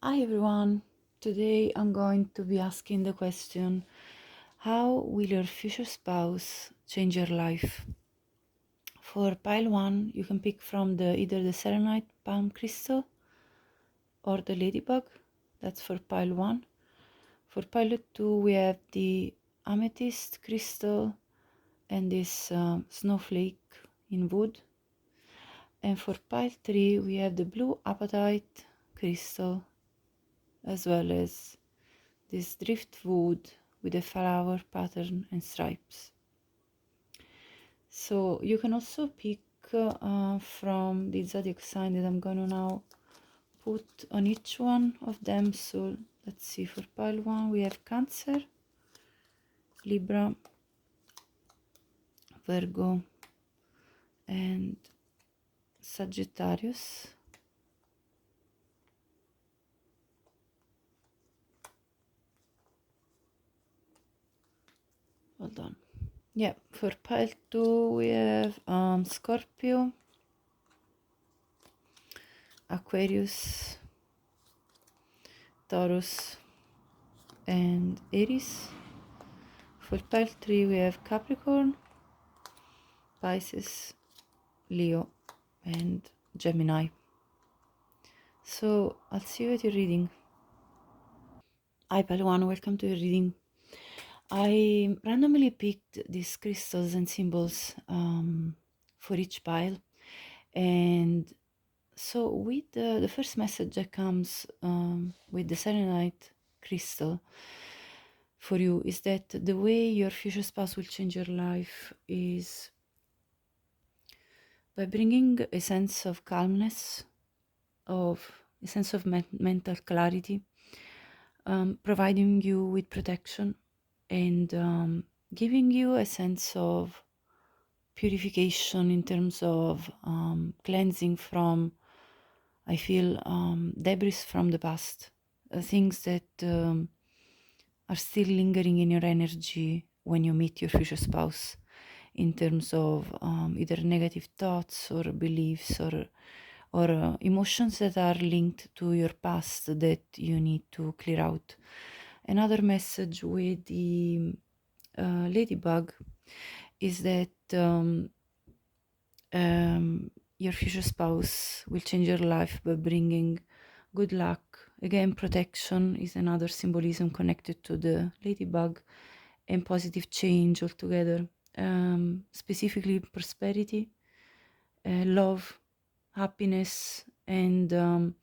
Hi everyone, today I'm going to be asking the question, how will your future spouse change your life? For pile 1, you can pick from either the selenite palm crystal or the ladybug, that's for pile 1. For pile 2, we have the amethyst crystal and this snowflake in wood. And for pile 3, we have the blue apatite crystal as well as this driftwood with a flower pattern and stripes. So you can also pick from the zodiac sign that I'm gonna now put on each one of them. So let's see, for pile 1 we have Cancer, Libra, Virgo and Sagittarius. Hold on. Yeah, for pile 2 we have Scorpio, Aquarius, Taurus and Aries. For pile 3 we have Capricorn, Pisces, Leo and Gemini. So I'll see you at your reading. Hi pile 1, welcome to your reading. I randomly picked these crystals and symbols for each pile, and so with the first message that comes with the selenite crystal for you is that the way your future spouse will change your life is by bringing a sense of calmness, of a sense of mental clarity, providing you with protection and giving you a sense of purification in terms of cleansing from, I feel, debris from the past, things that are still lingering in your energy when you meet your future spouse, in terms of either negative thoughts or beliefs or emotions that are linked to your past that you need to clear out. Another message with the ladybug is that your future spouse will change your life by bringing good luck. Again, protection is another symbolism connected to the ladybug, and positive change altogether. Specifically prosperity, love, happiness, and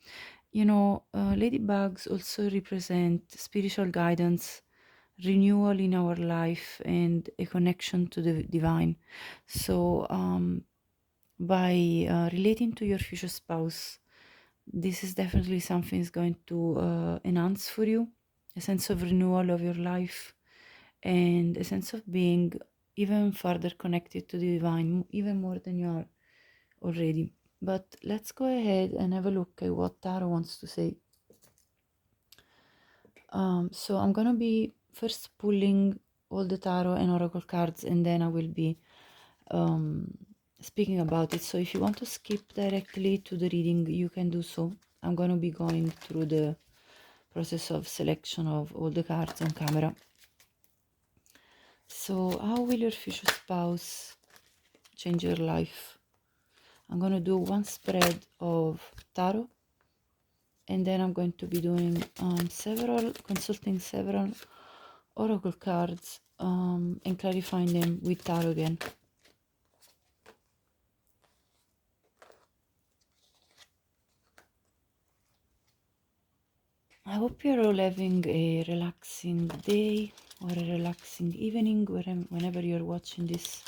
ladybugs also represent spiritual guidance, renewal in our life, and a connection to the divine. So by relating to your future spouse, this is definitely something is going to enhance for you a sense of renewal of your life and a sense of being even further connected to the divine, even more than you are already. But let's go ahead and have a look at what Tarot wants to say. So I'm gonna be first pulling all the tarot and oracle cards, and then I will be speaking about it. So if you want to skip directly to the reading, you can do so. I'm gonna be going through the process of selection of all the cards on camera. So how will your future spouse change your life? I'm gonna do one spread of tarot, and then I'm going to be doing consulting several oracle cards and clarifying them with tarot again. I hope you're all having a relaxing day or a relaxing evening whenever you're watching this.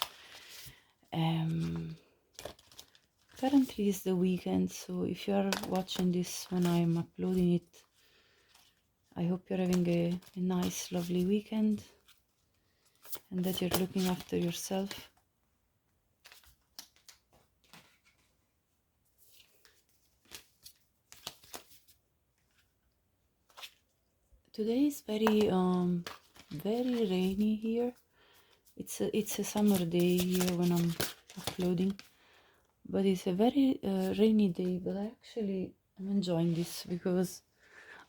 Currently is the weekend, so if you are watching this when I'm uploading it, I hope you're having a nice, lovely weekend and that you're looking after yourself. Today is very rainy here. It's a summer day here when I'm uploading, but it's a very rainy day. But I actually am enjoying this because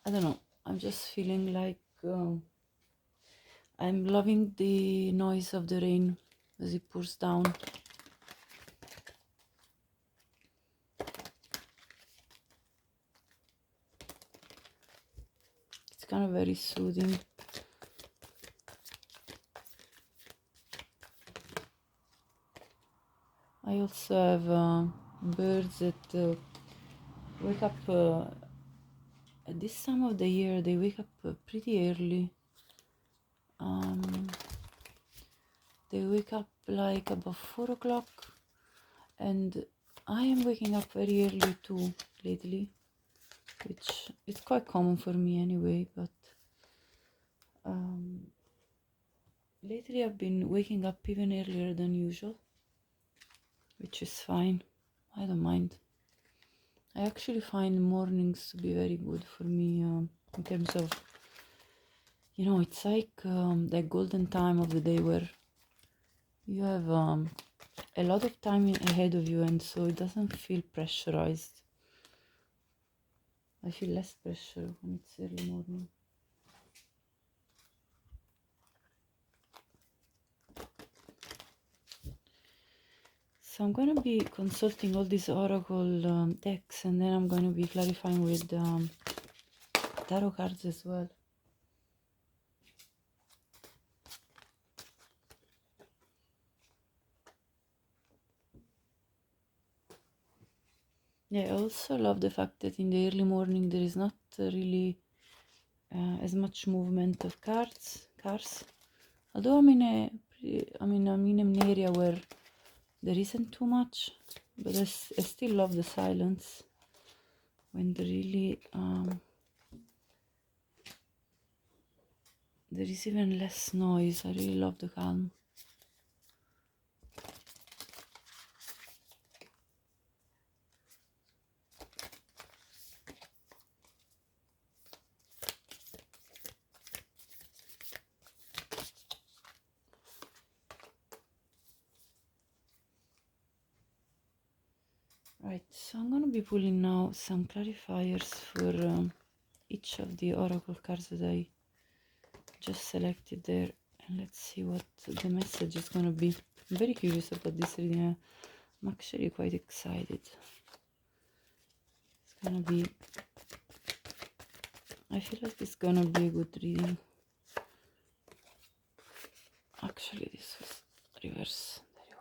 I don't know, I'm just feeling like I'm loving the noise of the rain as it pours down. It's kind of very soothing. I also have birds that wake up at this time of the year. They wake up pretty early. They wake up like about 4 o'clock, and I am waking up very early too lately, which is quite common for me anyway, but lately I've been waking up even earlier than usual, which is fine. I don't mind. I actually find mornings to be very good for me in terms of, you know, it's like that golden time of the day where you have a lot of time ahead of you, and so it doesn't feel pressurized. I feel less pressure when it's early morning. So I'm going to be consulting all these oracle decks, and then I'm going to be clarifying with tarot cards as well. Yeah, I also love the fact that in the early morning there is not really as much movement of cars. Although I'm in an area where there isn't too much, but I still love the silence when there is even less noise. I really love the calm. Right, so I'm going to be pulling now some clarifiers for each of the oracle cards that I just selected there, and let's see what the message is going to be. I'm very curious about this reading. I'm actually quite excited. It's going to be, I feel like it's going to be a good reading. Actually, this was reverse. There you go.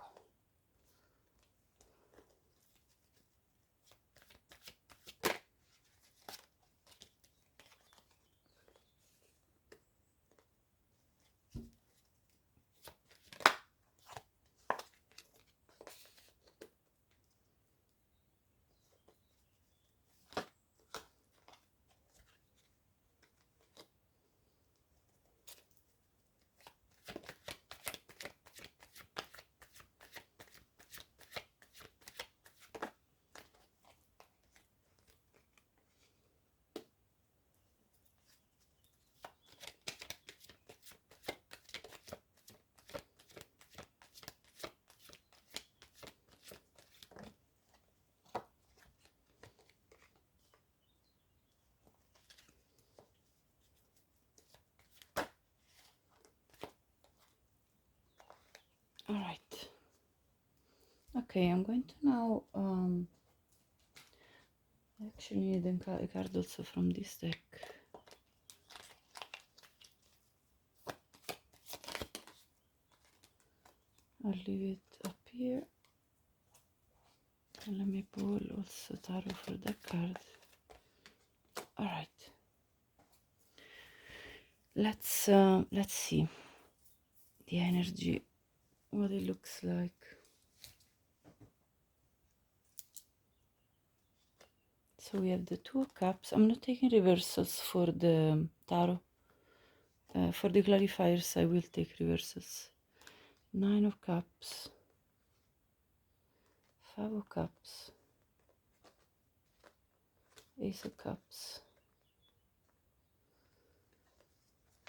All right. Okay, I'm going to now I actually need a card also from this deck. I'll leave it up here, and let me pull also tarot for that card. All right, let's see the energy, what it looks like. So we have the Two of Cups. I'm not taking reversals for the tarot. For the clarifiers, I will take reversals. Nine of Cups, Five of Cups, Ace of Cups,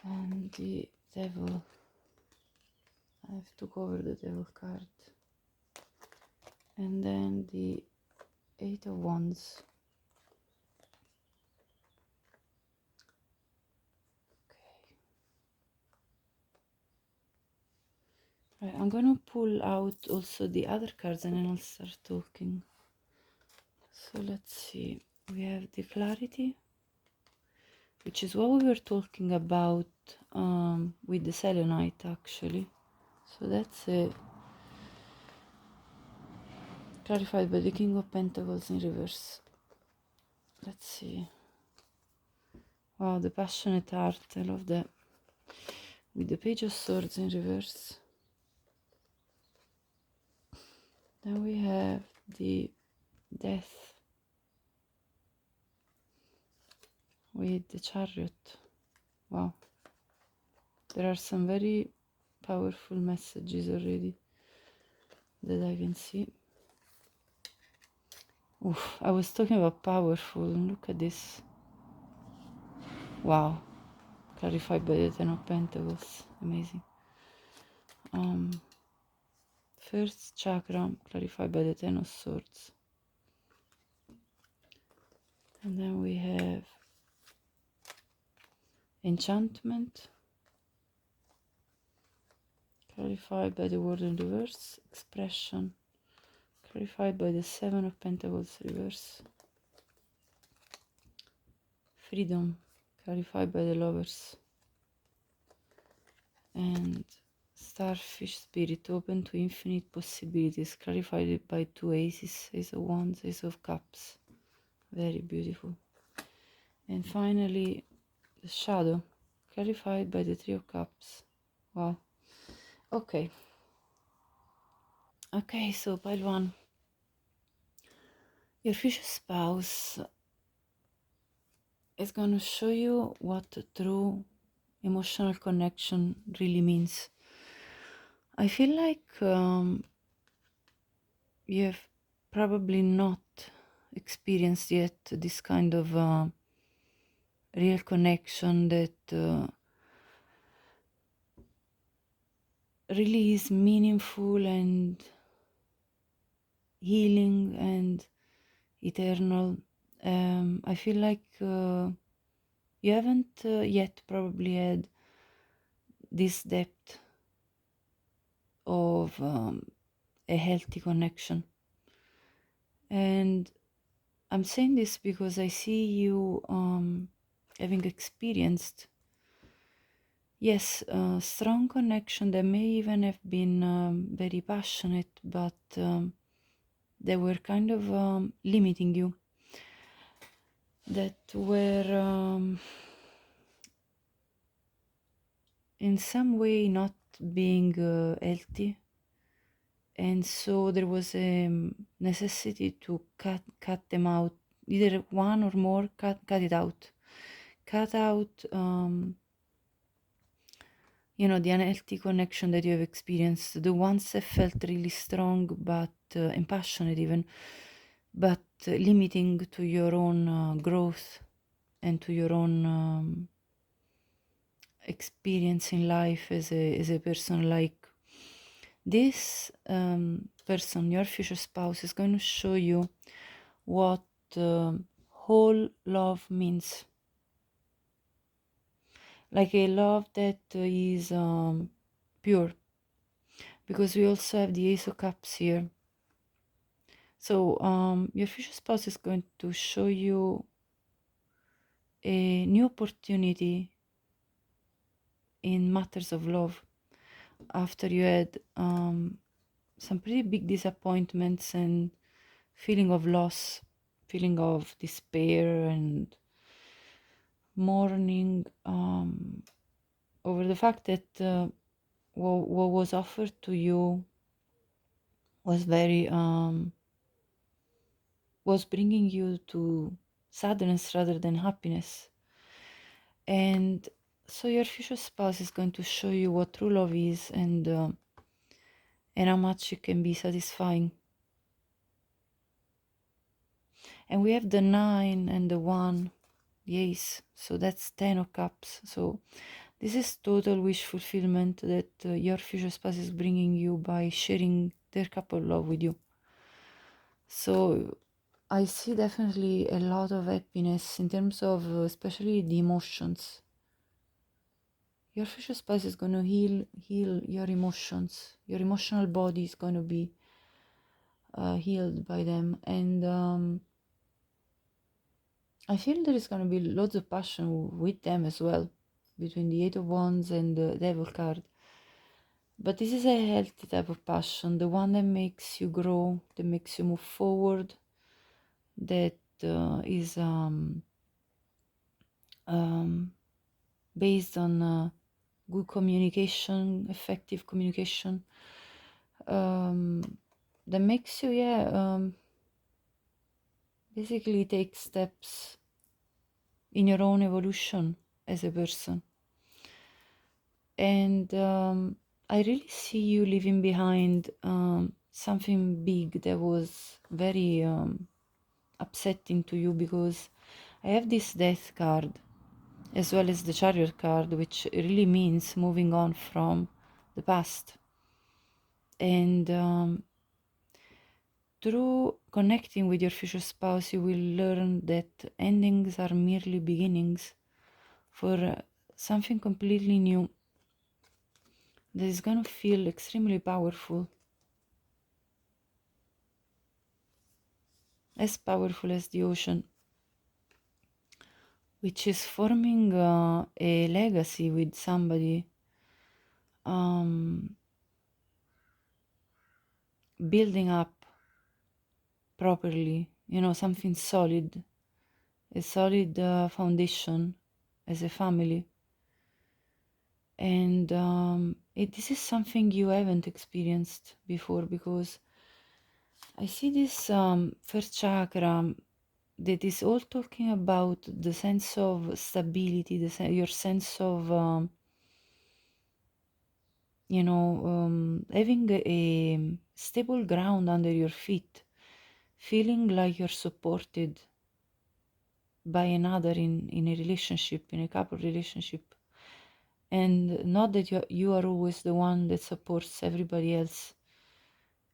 and the Devil. I have to cover the Devil card. And then the Eight of Wands. Right, I'm gonna pull out also the other cards and then I'll start talking. So let's see. We have the clarity, which is what we were talking about with the selenite actually. So that's clarified by the King of Pentacles in reverse. Let's see. Wow, the passionate heart, I love that. With the Page of Swords in reverse. Then we have the Death with the Chariot. Wow. There are some very powerful messages already that I can see. Oof, I was talking about powerful. Look at this. Wow. Clarified by the Ten of Pentacles. Amazing. First chakra clarified by the Ten of Swords. And then we have enchantment clarified by the World in reverse. Expression clarified by the Seven of Pentacles reverse. Freedom clarified by the Lovers. And starfish spirit open to infinite possibilities clarified by two aces, Ace of Wands, Ace of Cups. Very beautiful. And finally the shadow clarified by the Three of Cups. Wow. Okay, so pile one. Your future spouse is going to show you what true emotional connection really means. I feel like you have probably not experienced yet this kind of real connection that really is meaningful and healing and eternal. I feel like you haven't yet probably had this depth of a healthy connection. And I'm saying this because I see you having experienced, yes, a strong connection that may even have been very passionate, but they were kind of limiting you, that were in some way not being healthy. And so there was a necessity to cut them out, either one or more. Cut it out, you know, the unhealthy connection that you have experienced, the ones that felt really strong but and passionate even, but limiting to your own growth and to your own experience in life as a person. Like this person, your future spouse, is going to show you what whole love means. Like a love that is pure, because we also have the Ace of Cups here. So your future spouse is going to show you a new opportunity in matters of love after you had some pretty big disappointments and feeling of loss, feeling of despair and mourning over the fact that what was offered to you was very was bringing you to sadness rather than happiness. And so your future spouse is going to show you what true love is, and how much it can be satisfying. And we have the 9 and the 1, the Ace, so that's 10 of Cups. So this is total wish fulfillment that your future spouse is bringing you by sharing their cup of love with you. So I see definitely a lot of happiness in terms of especially the emotions. your future spouse is going to heal your emotions. Your emotional body is going to be healed by them. And I feel there is going to be lots of passion with them as well, between the Eight of Wands and the Devil card. But this is a healthy type of passion, the one that makes you grow, that makes you move forward, that is based on good communication, effective communication, that makes you, basically take steps in your own evolution as a person. And I really see you leaving behind something big that was very upsetting to you, because I have this Death card as well as the Chariot card, which really means moving on from the past. And through connecting with your future spouse, you will learn that endings are merely beginnings for something completely new that is going to feel extremely powerful, as powerful as the ocean, which is forming a legacy with somebody, building up properly, something solid, a solid foundation as a family. And this is something you haven't experienced before, because I see this first chakra that is all talking about the sense of stability, your sense of, having a stable ground under your feet, feeling like you're supported by another in a relationship, in a couple relationship, and not that you are always the one that supports everybody else.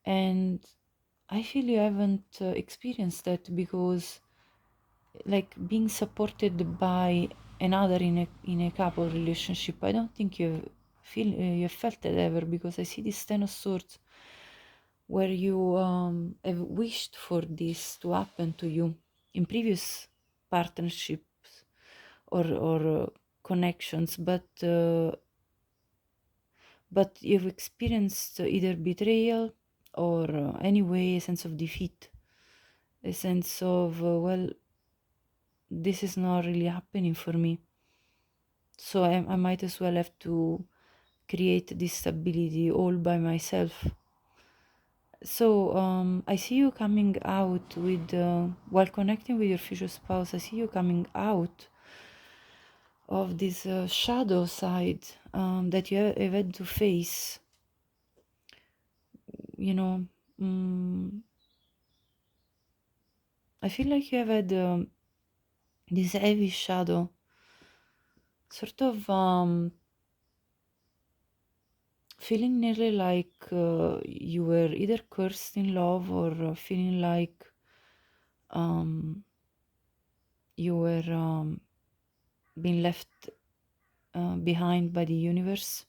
And I feel you haven't experienced that, because like being supported by another in a couple relationship, I don't think you've felt that ever, because I see this Ten of Swords where you have wished for this to happen to you in previous partnerships or connections, but you've experienced either betrayal or anyway a sense of defeat, a sense of well, this is not really happening for me, so I might as well have to create this stability all by myself. So I see you coming out with while connecting with your future spouse, I see you coming out of this shadow side that you have had to face, you know. I feel like you have had this heavy shadow, sort of feeling nearly like you were either cursed in love, or feeling like you were being left behind by the universe.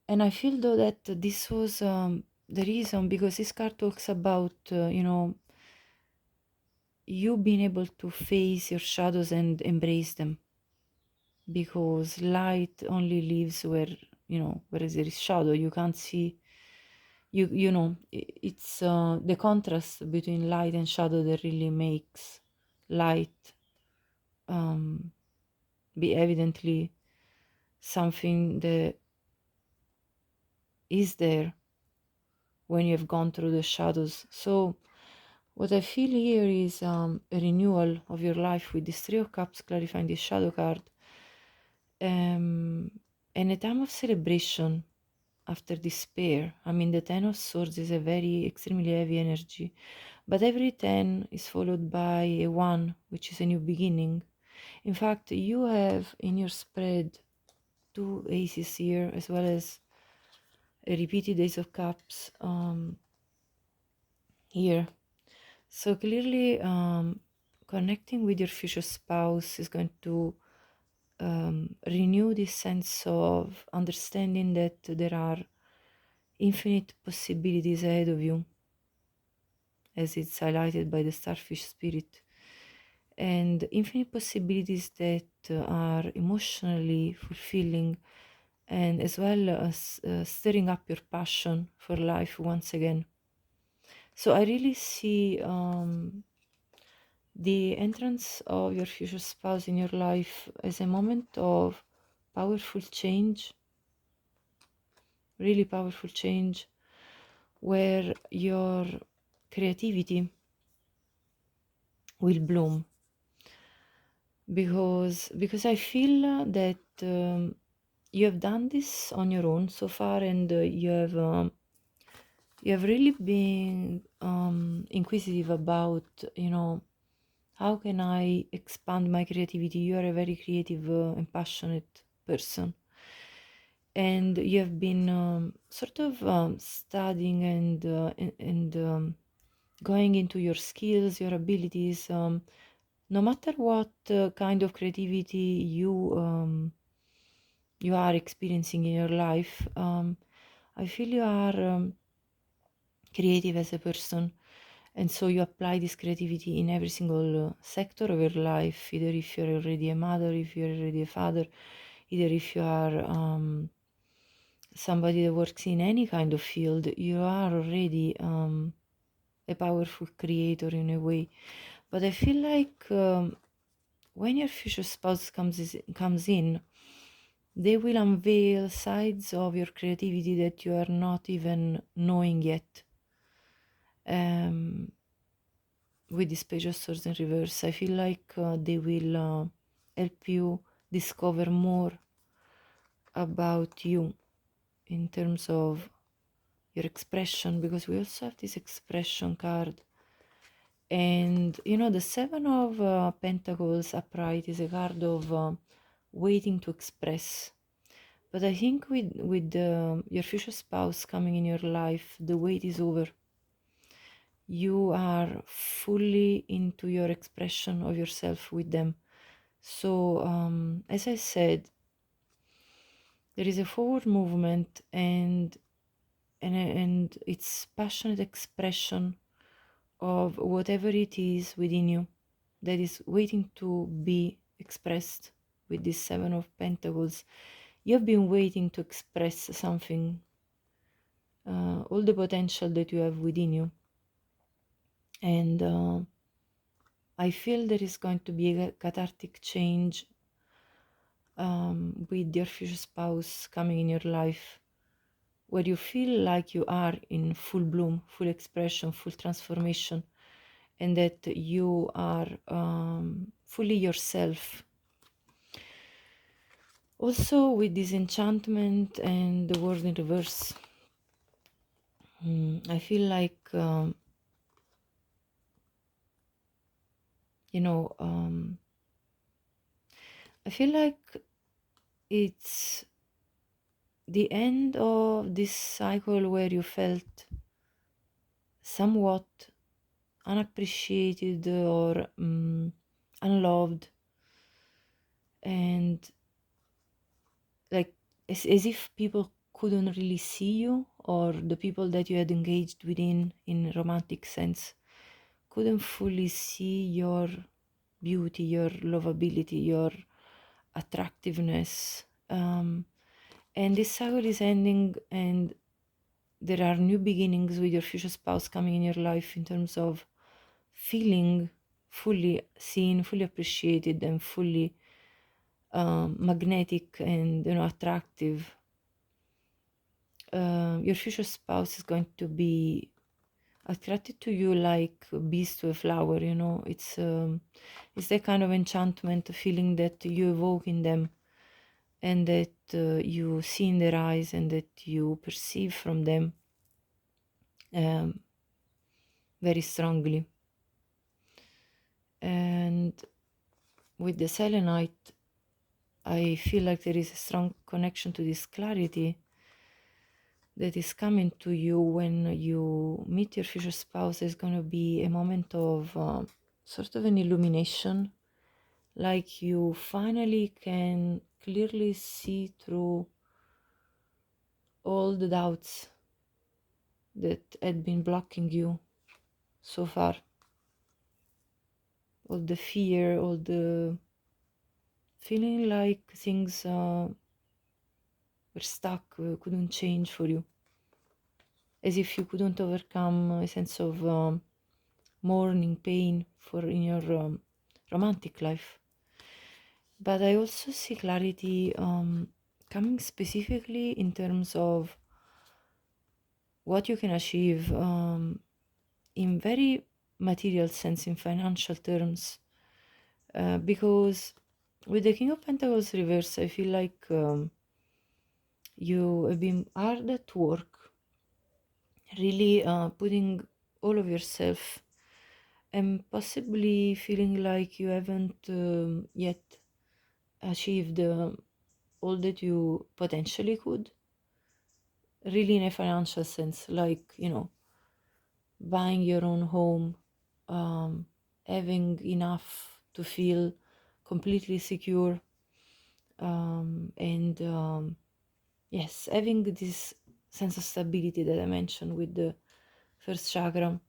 And I feel though that this was the reason, because this card talks about you being able to face your shadows and embrace them, because light only lives where where there is shadow. You can't see, it's the contrast between light and shadow that really makes light be evidently something that is there when you have gone through the shadows. So what I feel here is a renewal of your life with this Three of Cups clarifying this shadow card, and a time of celebration after despair. I mean, the Ten of Swords is a very extremely heavy energy, but every 10 is followed by a 1, which is a new beginning. In fact, you have in your spread 2 aces here, as well as a repeated Ace of Cups here. So clearly, connecting with your future spouse is going to renew this sense of understanding that there are infinite possibilities ahead of you, as it's highlighted by the starfish spirit, and infinite possibilities that are emotionally fulfilling, and as well as stirring up your passion for life once again. So I really see the entrance of your future spouse in your life as a moment of powerful change, really powerful change, where your creativity will bloom, because I feel that you have done this on your own so far, and you have really been inquisitive about, how can I expand my creativity. You are a very creative and passionate person, and you have been sort of studying and going into your skills, your abilities, no matter what kind of creativity you are experiencing in your life. I feel you are creative as a person, and so you apply this creativity in every single sector of your life, either if you're already a mother, if you're already a father, either if you are somebody that works in any kind of field. You are already a powerful creator in a way. But I feel like when your future spouse comes in, they will unveil sides of your creativity that you are not even knowing yet. With this page of swords in reverse, I feel like they will help you discover more about you in terms of your expression, because we also have this expression card. And the Seven of Pentacles upright is a card of waiting to express. But I think with your future spouse coming in your life, the wait is over. You are fully into your expression of yourself with them. So as I said, there is a forward movement, and it's passionate expression of whatever it is within you that is waiting to be expressed with this Seven of Pentacles. You've been waiting to express something, all the potential that you have within you. And I feel there is going to be a cathartic change with your future spouse coming in your life, where you feel like you are in full bloom, full expression, full transformation, and that you are fully yourself. Also, with this enchantment and the world in reverse, I feel like I feel like it's the end of this cycle where you felt somewhat unappreciated or unloved, and like as if people couldn't really see you, or the people that you had engaged within in romantic sense couldn't fully see your beauty, your lovability, your attractiveness. And this cycle is ending, and there are new beginnings with your future spouse coming in your life in terms of feeling fully seen, fully appreciated, and fully magnetic and attractive. Your future spouse is going to be attracted to you like bees to a flower. It's that kind of enchantment feeling that you evoke in them, and that you see in their eyes, and that you perceive from them very strongly. And with the selenite, I feel like there is a strong connection to this clarity that is coming to you when you meet your future spouse. There's going to be a moment of sort of an illumination, like you finally can clearly see through all the doubts that had been blocking you so far, all the fear, all the feeling like things were stuck, couldn't change for you, as if you couldn't overcome a sense of mourning, pain for in your romantic life. But I also see clarity coming specifically in terms of what you can achieve in very material sense, in financial terms, because with the King of Pentacles reverse, I feel like you have been hard at work, really putting all of yourself, and possibly feeling like you haven't yet achieved all that you potentially could, really in a financial sense, like, you know, buying your own home, having enough to feel completely secure, and yes, having this sense of stability that I mentioned with the first chakra.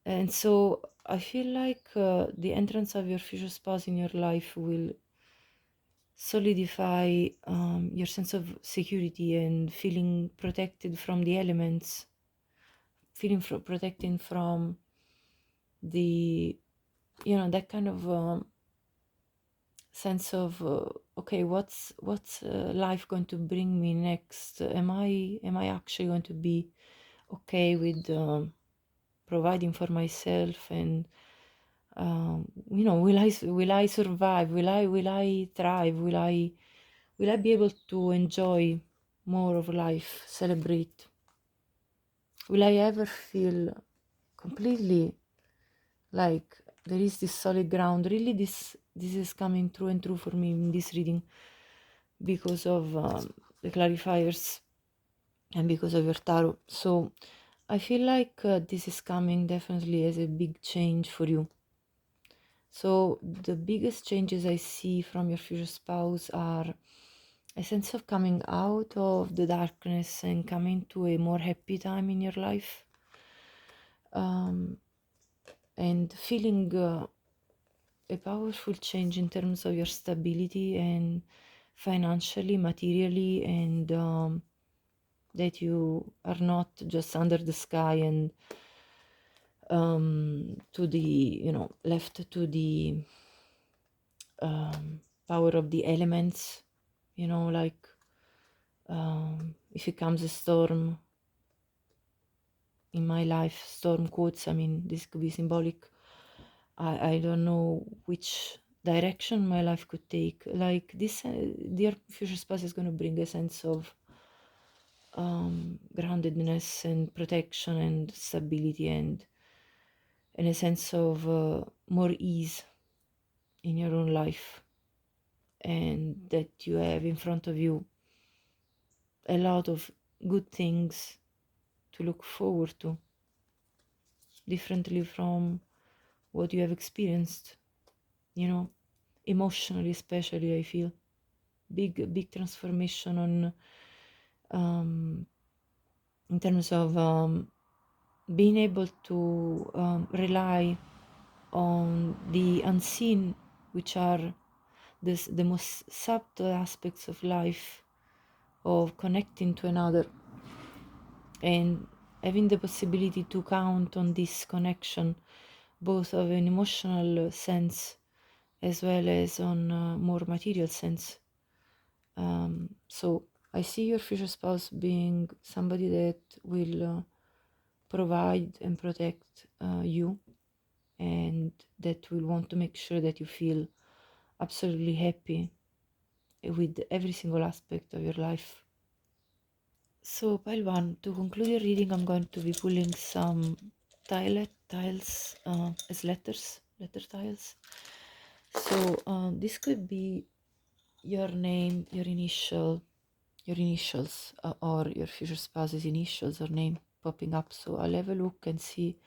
And so I feel like the entrance of your future spouse in your life will solidify your sense of security and feeling protected from the elements, feeling protecting from the, you know, that kind of sense of okay, what's life going to bring me next? Am I actually going to be okay with providing for myself? And you know, will I survive? Will I thrive? Will I be able to enjoy more of life, celebrate? Will I ever feel completely like there is this solid ground? Really, this is coming true and true for me in this reading because of the clarifiers and because of your tarot. So I feel like this is coming definitely as a big change for you. So the biggest changes I see from your future spouse are a sense of coming out of the darkness and coming to a more happy time in your life, and feeling a powerful change in terms of your stability and financially, materially, and that you are not just under the sky and to the, you know, left to the power of the elements, you know, like if it comes a storm in my life, storm quotes, I mean, this could be symbolic. I don't know which direction my life could take. Like this, dear future spouse is going to bring a sense of groundedness and protection and stability, and a sense of more ease in your own life, and that you have in front of you a lot of good things to look forward to, differently from what you have experienced, you know, emotionally especially. I feel big transformation on in terms of being able to rely on the unseen, which are the most subtle aspects of life, of connecting to another, and having the possibility to count on this connection, both of an emotional sense as well as on a more material sense. So I see your future spouse being somebody that will provide and protect you, and that will want to make sure that you feel absolutely happy with every single aspect of your life. So, pile one, to conclude your reading, I'm going to be pulling some tiles as letter tiles. So, this could be your name, your initials, or your future spouse's initials or name popping up. So, I'll have a look and see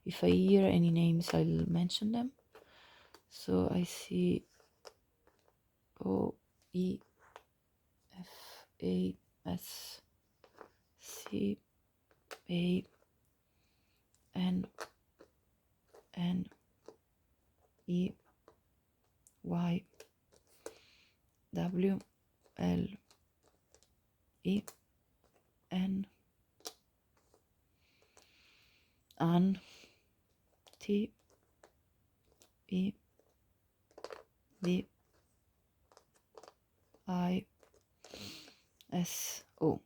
if I hear any names. I'll mention them. So, I see O E F A S C A N N E Y W L E N An T E D I S O.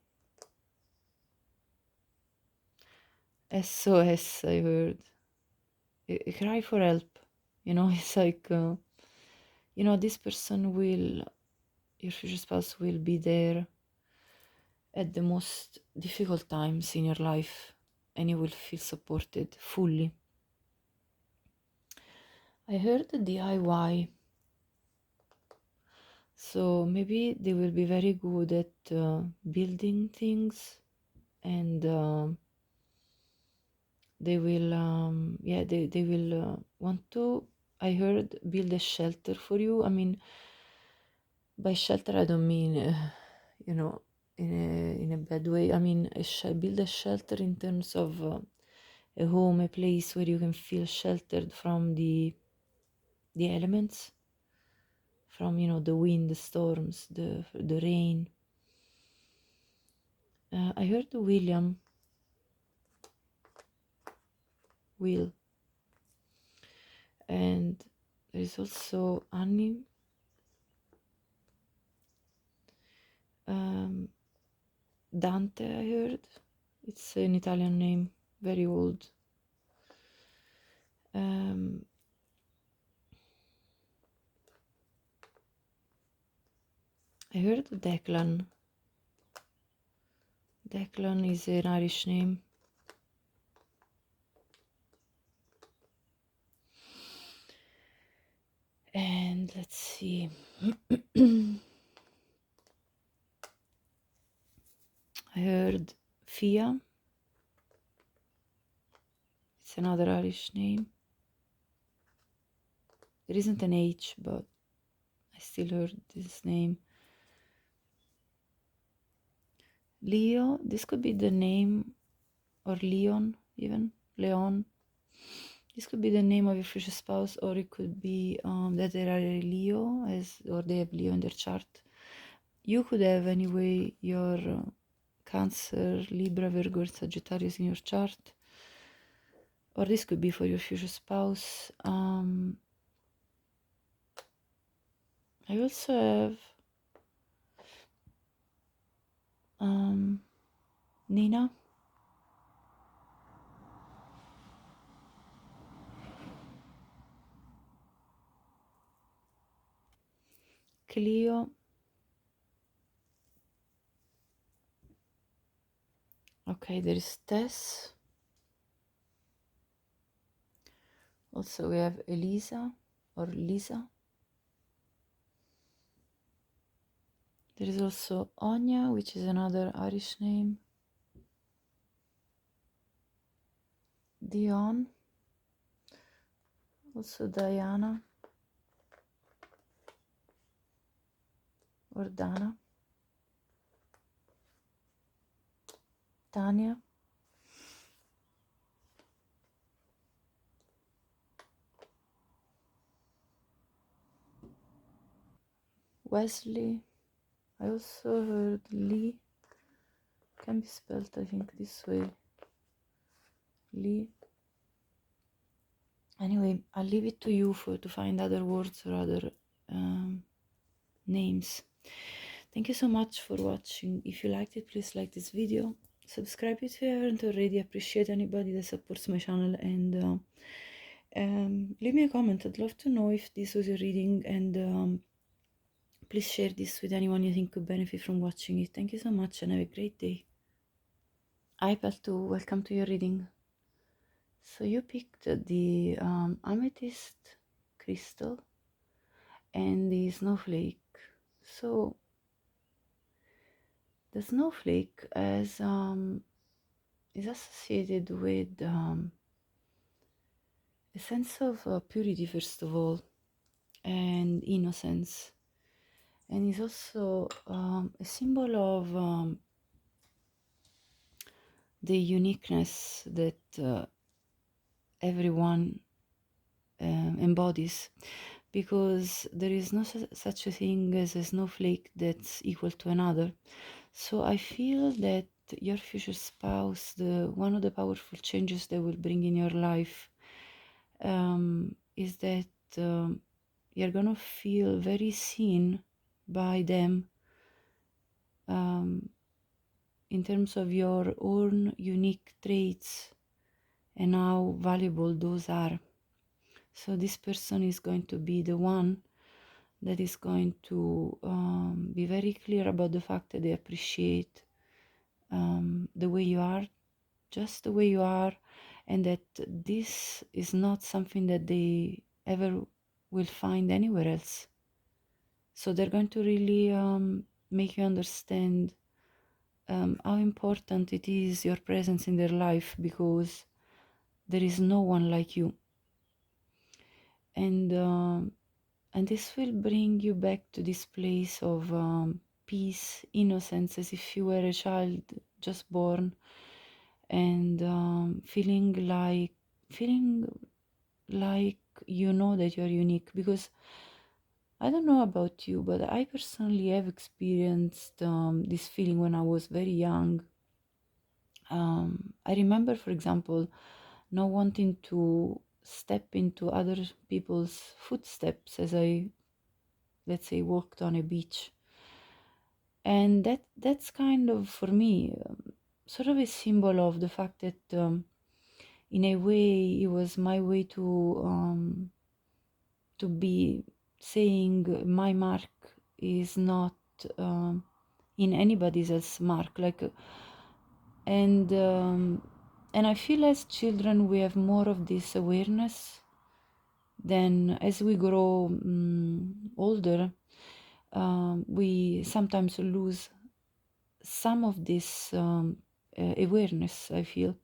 SOS, I heard. A cry for help. It's like, this person will, your future spouse will be there at the most difficult times in your life, and you will feel supported fully. I heard the DIY, so maybe they will be very good at building things, and they will, they will want to, I heard, build a shelter for you. I mean, by shelter, I don't mean, in a bad way. I mean, build a shelter in terms of a home, a place where you can feel sheltered from the elements, from the wind, the storms, the rain. I heard Will, and there is also Annie. Dante, I heard. It's an Italian name, very old. I heard Declan. Declan is an Irish name. And let's see. I heard Fia. It's another Irish name. There isn't an H, but I still heard this name. Leo, this could be the name, or Leon even, Leon. This could be the name of your future spouse, or it could be that they are a Leo, or they have Leo in their chart. You could have anyway your Cancer, Libra, Virgo, or Sagittarius in your chart, or this could be for your future spouse. I also have Nina, Cleo, okay, there is Tess. Also we have Elisa or Lisa. There is also Anya, which is another Irish name. Dion, also Diana or Dana. Tanya, Wesley. I also heard Lee. Can be spelled, I think, this way. Lee. Anyway, I'll leave it to you to find other words or other names. Thank you so much for watching. If you liked it, please like this video. Subscribe if you haven't already. Appreciate anybody that supports my channel, and leave me a comment. I'd love to know if this was your reading, and please share this with anyone you think could benefit from watching it. Thank you so much and have a great day. Hi Paltu, welcome to your reading. So you picked the amethyst crystal and the snowflake. So the snowflake is associated with a sense of purity, first of all, and innocence. and is also a symbol of the uniqueness that everyone embodies, because there is no such a thing as a snowflake that's equal to another. So I feel that your future spouse, the one of the powerful changes they will bring in your life, is that you're gonna feel very seen by them in terms of your own unique traits and how valuable those are. So this person is going to be the one that is going to be very clear about the fact that they appreciate the way you are, just the way you are, and that this is not something that they ever will find anywhere else. So they're going to really make you understand how important it is, your presence in their life, because there is no one like you. And this will bring you back to this place of peace, innocence, as if you were a child just born, and feeling like you know that you're unique. Because I don't know about you, but I personally have experienced this feeling when I was very young. I remember, for example, not wanting to step into other people's footsteps as I, let's say, walked on a beach. And that's kind of, for me, sort of a symbol of the fact that in a way it was my way to be saying my mark is not in anybody's else mark, like and I feel as children we have more of this awareness. Then as we grow older, we sometimes lose some of this awareness, I feel.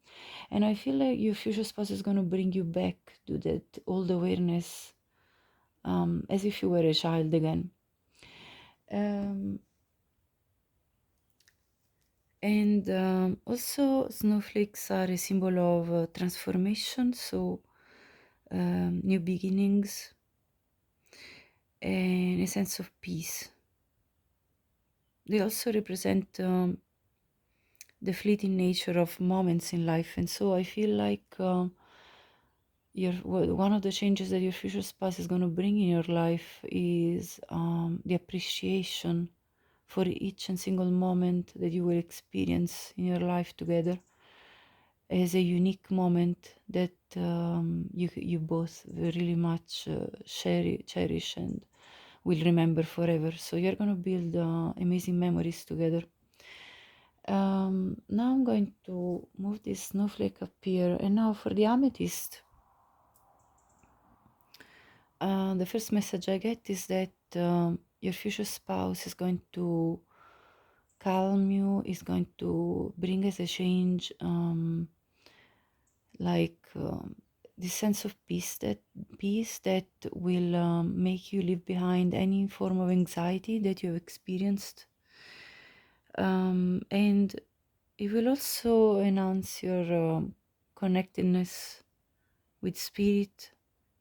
And I feel like your future spouse is going to bring you back to that old awareness, as if you were a child again. And also snowflakes are a symbol of transformation, so new beginnings and a sense of peace. They also represent the fleeting nature of moments in life, and so I feel like one of the changes that your future spouse is going to bring in your life is the appreciation for each and single moment that you will experience in your life together as a unique moment that you both really much cherish and will remember forever. So you're going to build amazing memories together. Now I'm going to move this snowflake up here, and now for the amethyst. The first message I get is that your future spouse is going to calm you, is going to bring us a change, this sense of peace that will make you leave behind any form of anxiety that you have experienced, and it will also enhance your connectedness with spirit,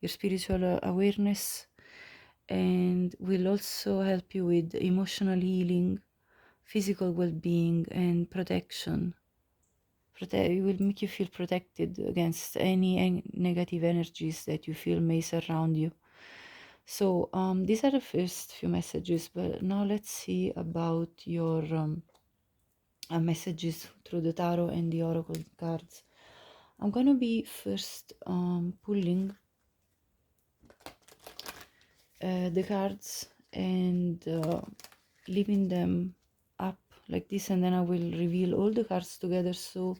your spiritual awareness, and will also help you with emotional healing, physical well-being, and protection. It will make you feel protected against any negative energies that you feel may surround you. So these are the first few messages, but now let's see about your messages through the tarot and the oracle cards. I'm going to be first pulling the cards and leaving them up like this, and then I will reveal all the cards together. So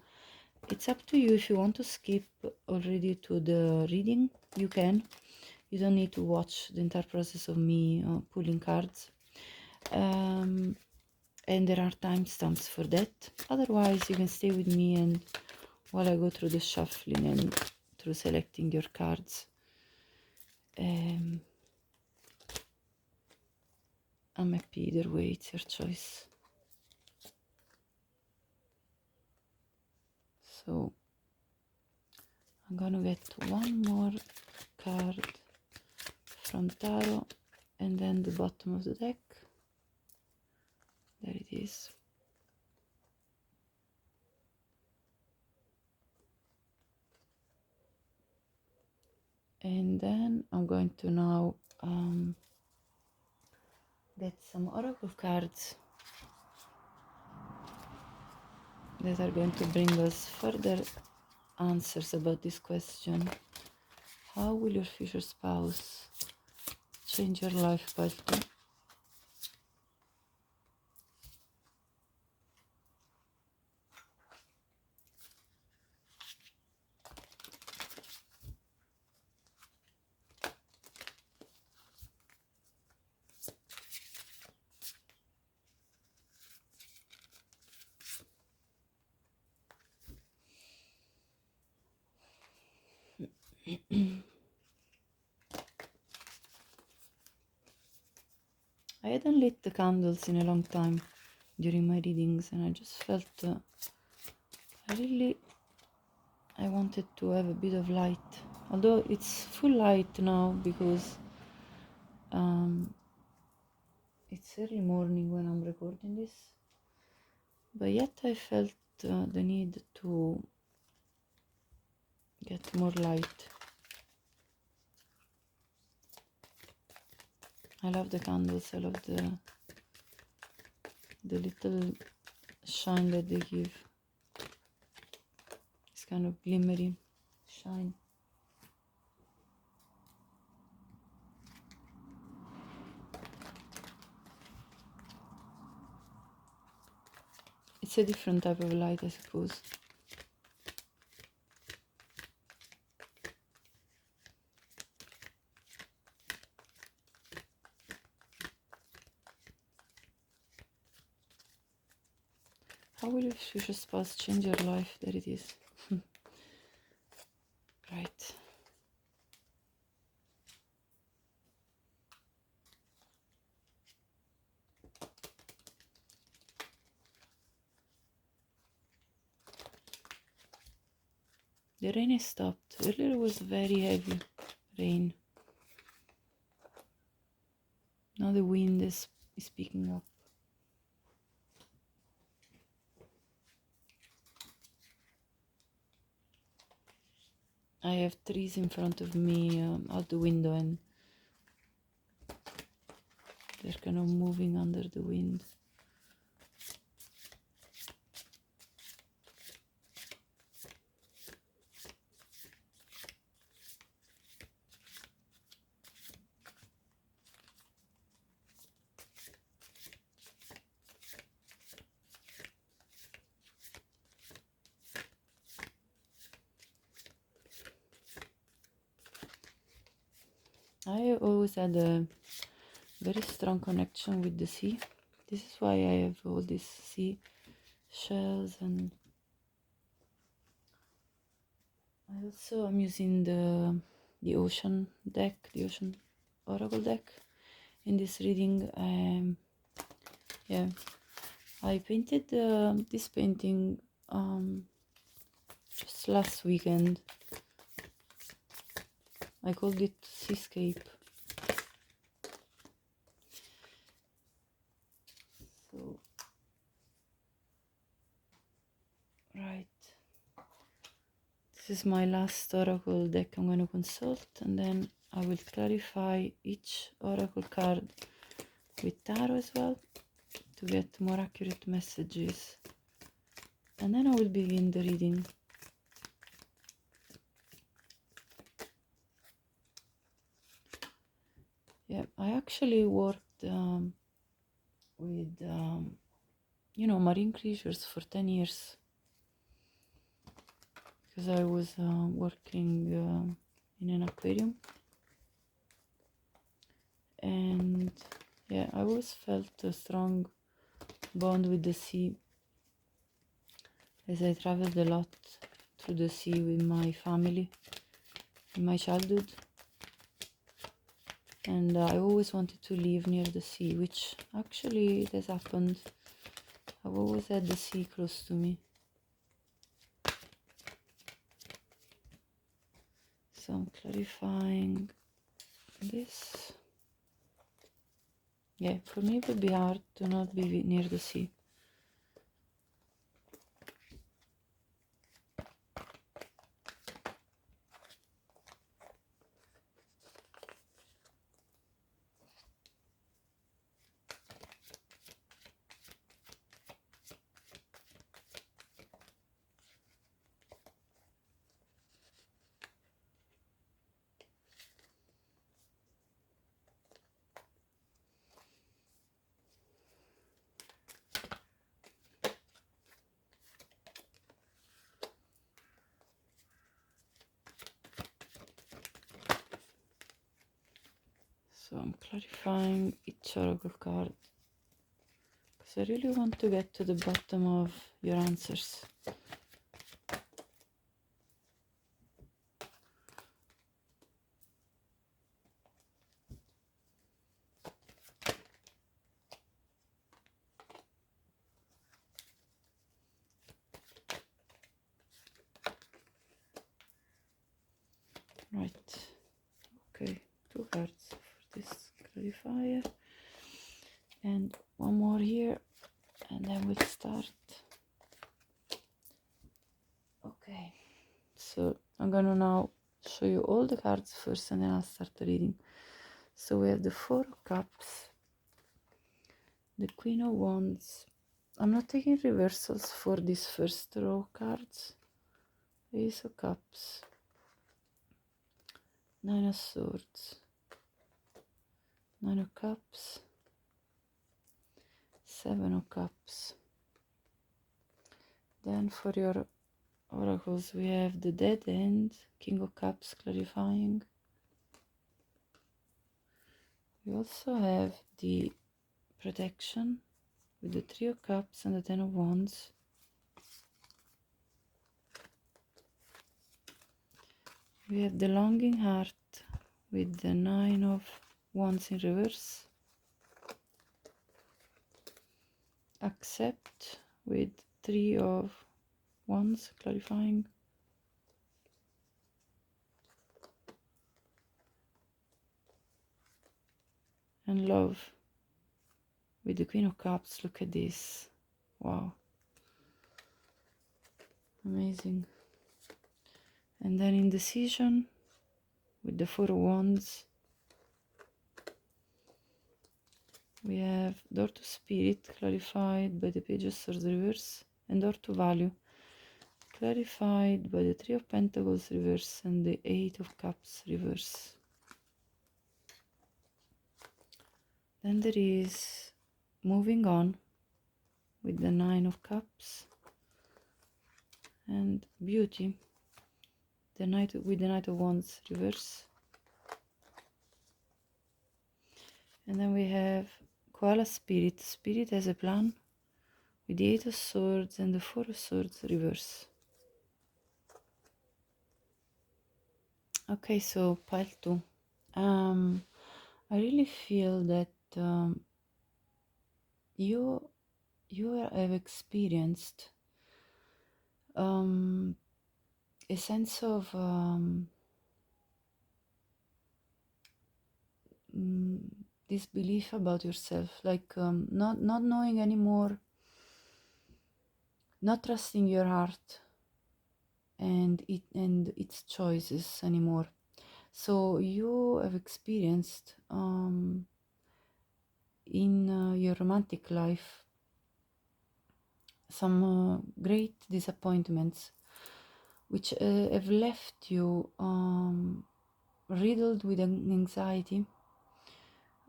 it's up to you. If you want to skip already to the reading, you can. You don't need to watch the entire process of me pulling cards. And there are timestamps for that. Otherwise, you can stay with me and while I go through the shuffling and through selecting your cards. I'm happy either way, it's your choice. So I'm gonna get one more card from Tarot and then the bottom of the deck. There it is. And then I'm going to now get some oracle cards that are going to bring us further answers about this question. How will your future spouse change your life by two? I hadn't lit the candles in a long time during my readings, and I just felt I wanted to have a bit of light, although it's full light now because it's early morning when I'm recording this, but yet I felt the need to get more light. I love the candles, I love the little shine that they give. It's kind of glimmery shine. It's a different type of light, I suppose. How will your future spouse change your life? There it is. Right. The rain has stopped. Earlier it was very heavy rain. Now the wind is picking up. I have trees in front of me out the window, and they're kind of moving under the wind. I always had a very strong connection with the sea. This is why I have all these sea shells, and I also am using the ocean deck, the ocean oracle deck in this reading. Yeah, I painted this painting just last weekend. I called it Seascape. So, right. This is my last oracle deck I'm going to consult, and then I will clarify each oracle card with tarot as well to get more accurate messages. And then I will begin the reading. Yeah, I actually worked with, marine creatures for 10 years. Because I was working in an aquarium. And yeah, I always felt a strong bond with the sea, as I traveled a lot through the sea with my family in my childhood. and I always wanted to live near the sea, which actually it has happened. I've always had the sea close to me. So I'm clarifying this. Yeah, for me it would be hard to not be near the sea. So I'm clarifying each oracle card because I really want to get to the bottom of your answers. Right, okay, 2 cards for this clarifier and one more here, and then we'll start. Okay, so I'm gonna now show you all the cards first and then I'll start the reading. So we have the 4 of Cups, the Queen of Wands. I'm not taking reversals for these first row cards. Ace of Cups, 9 of Swords, 9 of Cups, 7 of Cups. Then for your oracles we have the Dead End, King of Cups clarifying. We also have the Protection with the 3 of Cups and the 10 of Wands. We have the Longing Heart with the 9 of Wands in reverse. Accept with 3 of Wands clarifying. And Love with the Queen of Cups. Look at this. Wow. Amazing. And then Indecision with the 4 of Wands. We have Door to Spirit clarified by the Page of Swords reverse, and Door to Value clarified by the 3 of Pentacles reverse and the 8 of Cups reverse. Then there is Moving On with the 9 of Cups and Beauty with the Knight of Wands reverse. And then we have Koala Spirit. Spirit has a plan with the 8 of Swords and the 4 of Swords reverse. Okay, so pile 2. I really feel that you have experienced a sense of disbelief about yourself, like not knowing anymore, not trusting your heart and its choices anymore. So you have experienced in your romantic life some great disappointments which have left you riddled with anxiety,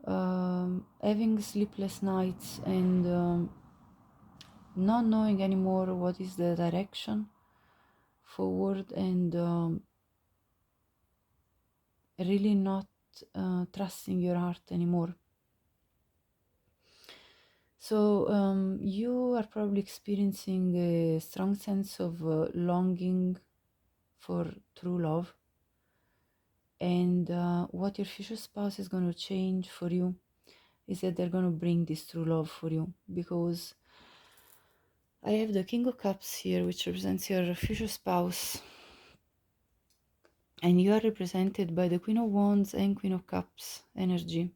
having sleepless nights, and not knowing anymore what is the direction forward, and really not trusting your heart anymore. So you are probably experiencing a strong sense of longing for true love, And what your future spouse is going to change for you is that they're going to bring this true love for you, because I have the King of Cups here, which represents your future spouse, and you are represented by the Queen of Wands and Queen of Cups energy.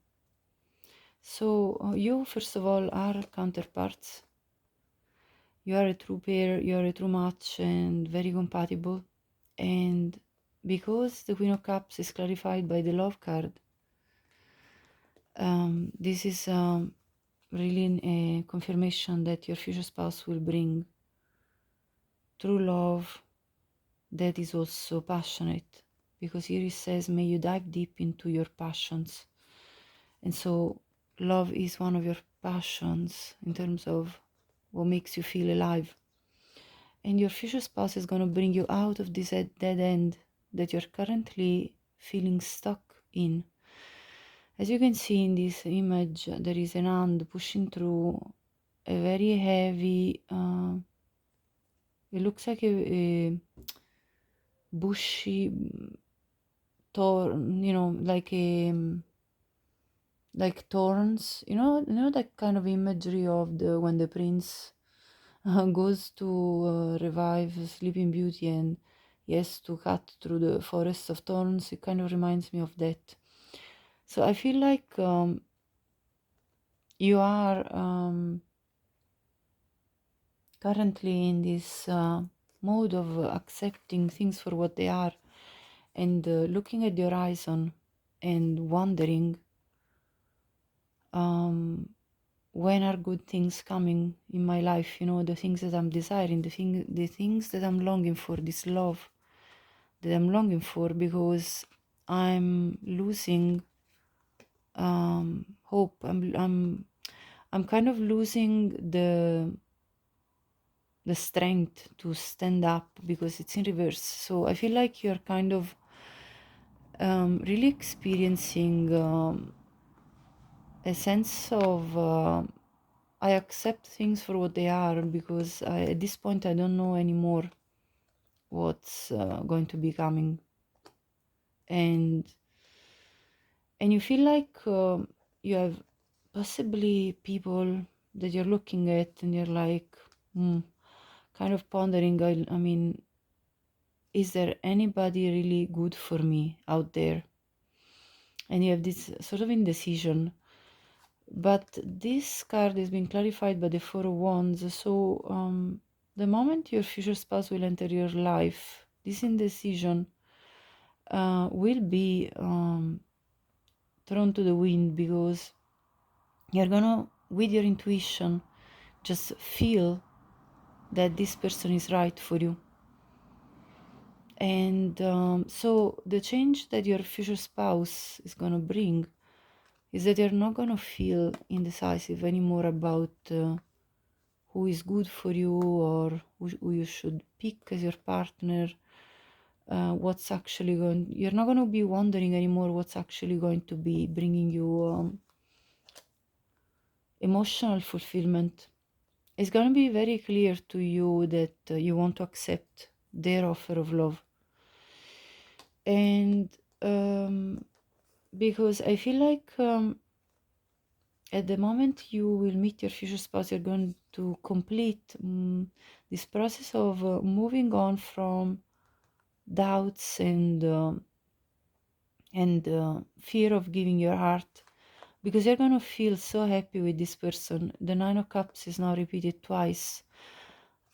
So you, first of all, are counterparts. You are a true pair, you are a true match, and very compatible. And because the Queen of Cups is clarified by the Love card, this is really a confirmation that your future spouse will bring true love that is also passionate, because here it says, may you dive deep into your passions. And so love is one of your passions in terms of what makes you feel alive. And your future spouse is going to bring you out of this dead end that you're currently feeling stuck in. As you can see in this image, there is an hand pushing through a very heavy, it looks like a bushy thorn, like thorns, that kind of imagery of the when the prince goes to revive Sleeping Beauty and he has to cut through the forest of thorns. It kind of reminds me of that. So I feel like you are currently in this mode of accepting things for what they are, and looking at the horizon and wondering when are good things coming in my life, the things that I'm desiring, the things that I'm longing for, this love that I'm longing for, because I'm losing hope. I'm kind of losing the strength to stand up, because it's in reverse. So I feel like you're kind of really experiencing a sense of I accept things for what they are, because at this point I don't know anymore what's going to be coming, and you feel like you have possibly people that you're looking at and you're like kind of pondering, I mean, is there anybody really good for me out there? And you have this sort of indecision. But this card has been clarified by the Four of Wands. So the moment your future spouse will enter your life, this indecision will be thrown to the wind, because you're gonna, with your intuition, just feel that this person is right for you. And so the change that your future spouse is gonna bring is that you're not gonna feel indecisive anymore about who is good for you, or who you should pick as your partner. What's actually you're not going to be wondering anymore what's actually going to be bringing you emotional fulfillment. It's going to be very clear to you that you want to accept their offer of love. And because I feel like at the moment you will meet your future spouse, you're going to complete this process of moving on from doubts and fear of giving your heart, because you're going to feel so happy with this person. The Nine of Cups is now repeated twice,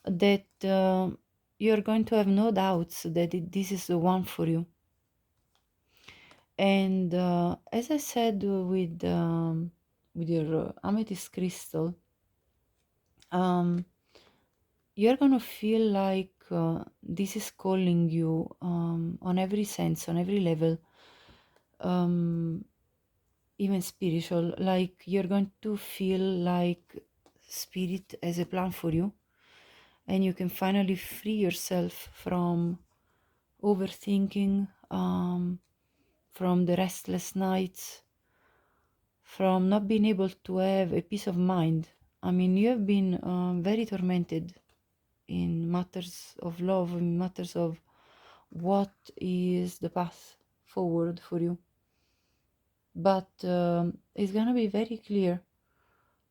that you're going to have no doubts that this is the one for you. And as I said with your amethyst crystal, you're going to feel like this is calling you on every sense, on every level, even spiritual. Like you're going to feel like spirit has a plan for you, and you can finally free yourself from overthinking, from the restless nights, from not being able to have a peace of mind. I mean, you have been very tormented in matters of love, in matters of what is the path forward for you. But it's gonna be very clear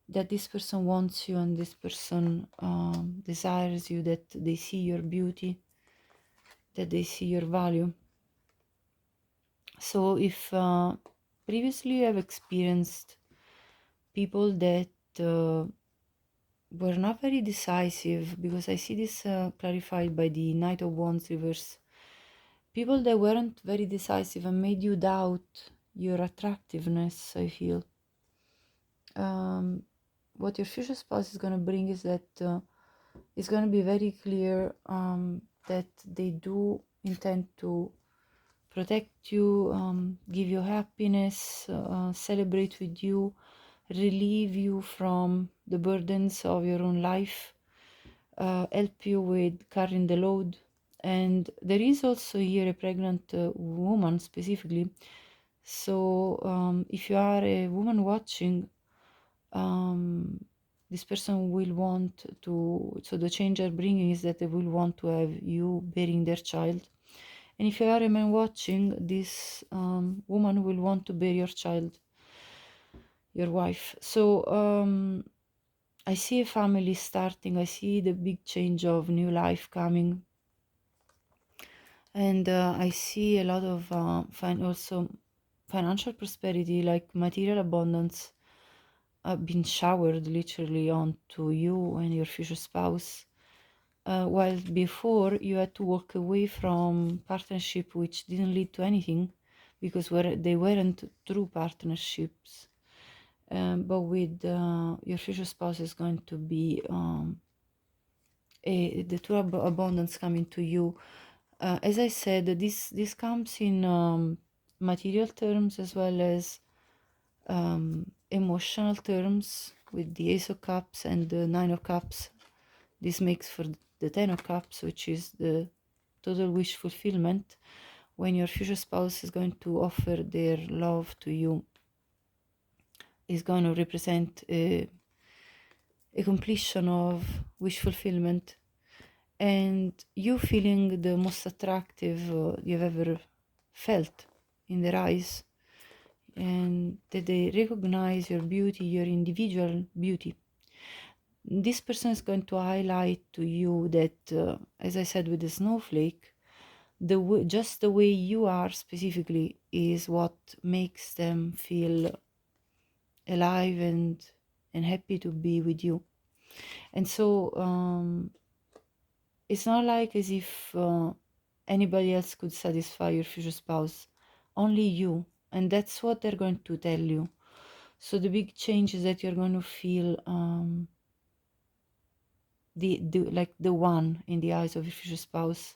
that this person wants you, and this person desires you, that they see your beauty, that they see your value. So if previously you have experienced people that were not very decisive, because I see this clarified by the Knight of Wands reverse, people that weren't very decisive and made you doubt your attractiveness, I feel. What your future spouse is going to bring is that it's going to be very clear that they do intend to protect you, give you happiness, celebrate with you, relieve you from the burdens of your own life, help you with carrying the load. And there is also here a pregnant woman specifically. So if you are a woman watching, this person will want to, so the change they're bringing is that they will want to have you bearing their child. And if you are a man watching, this woman will want to bear your child, your wife. So I see a family starting, I see the big change of new life coming. And I see a lot of also financial prosperity, like material abundance, being showered literally onto you and your future spouse. While before you had to walk away from partnership which didn't lead to anything, because they weren't true partnerships. But with your future spouse is going to be the true abundance coming to you. As I said, this comes in material terms as well as emotional terms, with the Ace of Cups and the Nine of Cups. This makes for the Ten of Cups, which is the total wish fulfillment, when your future spouse is going to offer their love to you. Is going to represent a completion of wish fulfillment, and you feeling the most attractive you've ever felt in their eyes, and that they recognize your beauty, your individual beauty. This person is going to highlight to you that, as I said with the snowflake, just the way you are specifically is what makes them feel alive and happy to be with you. And so it's not like as if anybody else could satisfy your future spouse, only you. And that's what they're going to tell you. So the big change is that you're going to feel the one in the eyes of your future spouse.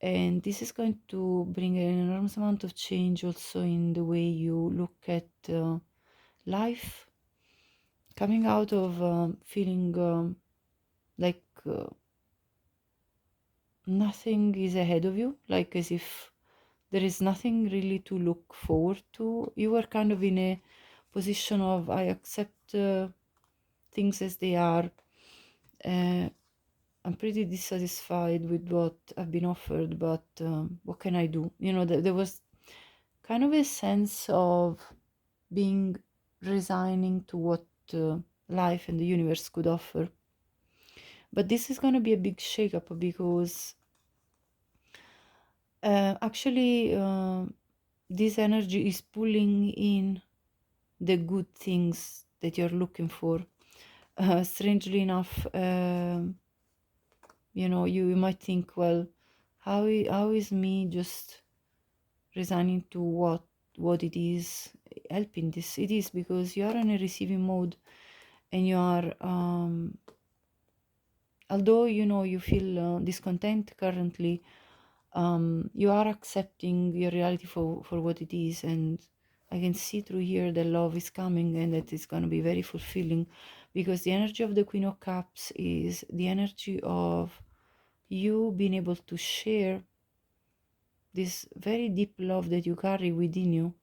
And this is going to bring an enormous amount of change also in the way you look at life, coming out of feeling like nothing is ahead of you, like as if there is nothing really to look forward to. You were kind of in a position of, I accept things as they are. I'm pretty dissatisfied with what I've been offered, but what can I do? You know, there was kind of a sense of being resigning to what life and the universe could offer. But this is going to be a big shakeup, because actually this energy is pulling in the good things that you're looking for. Strangely enough, you know, you might think, well, how is me just resigning to what it is helping this? It is because you are in a receiving mode, and you are although you know you feel discontent currently, you are accepting your reality for what it is. And I can see through here that love is coming, and that it's going to be very fulfilling, because the energy of the Queen of Cups is the energy of you being able to share this very deep love that you carry within you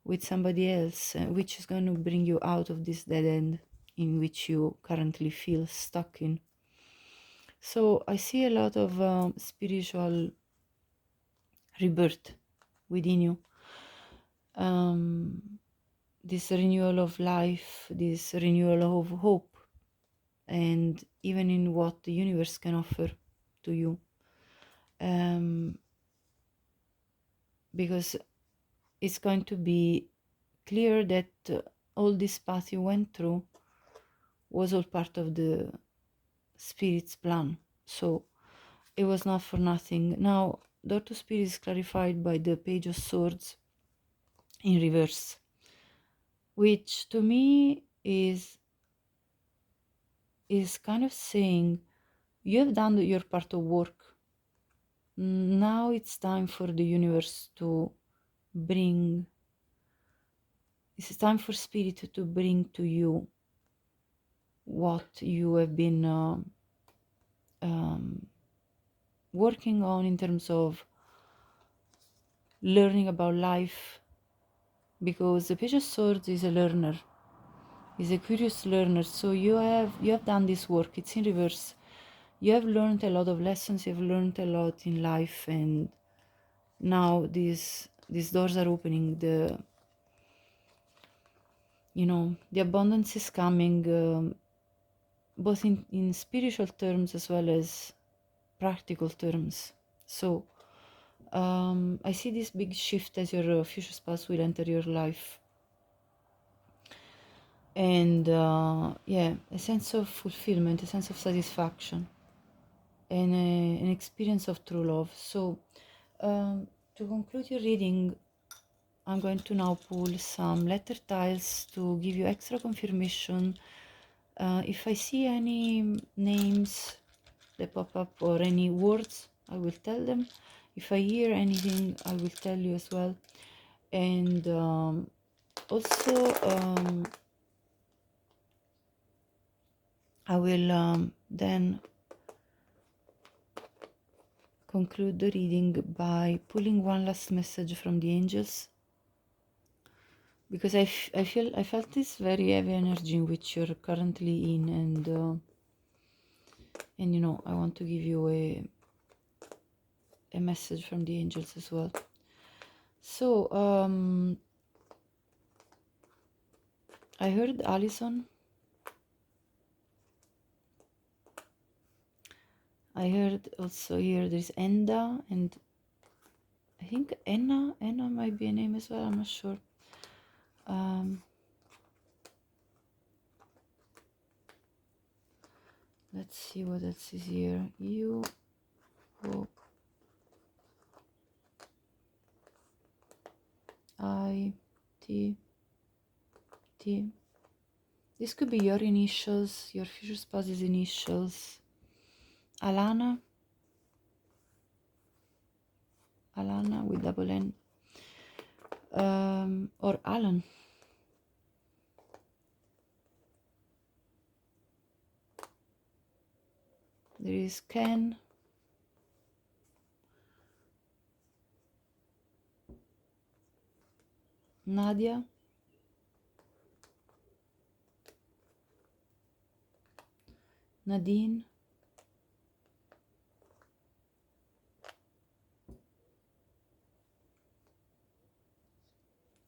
with somebody else, which is going to bring you out of this dead end in which you currently feel stuck in. So I see a lot of spiritual rebirth within you. This renewal of life, this renewal of hope, and even in what the universe can offer to you. Because it's going to be clear that all this path you went through was all part of the Spirit's plan. So it was not for nothing. Now, Door to Spirit is clarified by the Page of Swords in reverse, which to me is kind of saying you have done your part of work. Now it's time for the universe to bring, it's time for Spirit to bring to you what you have been working on in terms of learning about life, because the Page of Swords is a learner, is a curious learner. So you have done this work. It's in reverse. You have learned a lot of lessons. You have learned a lot in life, and now these doors are opening. The abundance is coming, both in spiritual terms as well as practical terms. So I see this big shift as your future spouse will enter your life. And a sense of fulfillment, a sense of satisfaction, and an experience of true love. So to conclude your reading, I'm going to now pull some letter tiles to give you extra confirmation. If I see any names that pop up or any words, I will tell them. If I hear anything, I will tell you as well. And also I will then conclude the reading by pulling one last message from the angels, because I felt this very heavy energy in which you're currently in, and I want to give you a message from the angels as well. So I heard Alison. I heard also here there's Enda, and I think Anna might be a name as well, I'm not sure. Let's see what else is here. You, hope, I, T. This could be your initials, your future spouse's initials. Alana with double N, or Alan. There is Ken, Nadia, Nadine,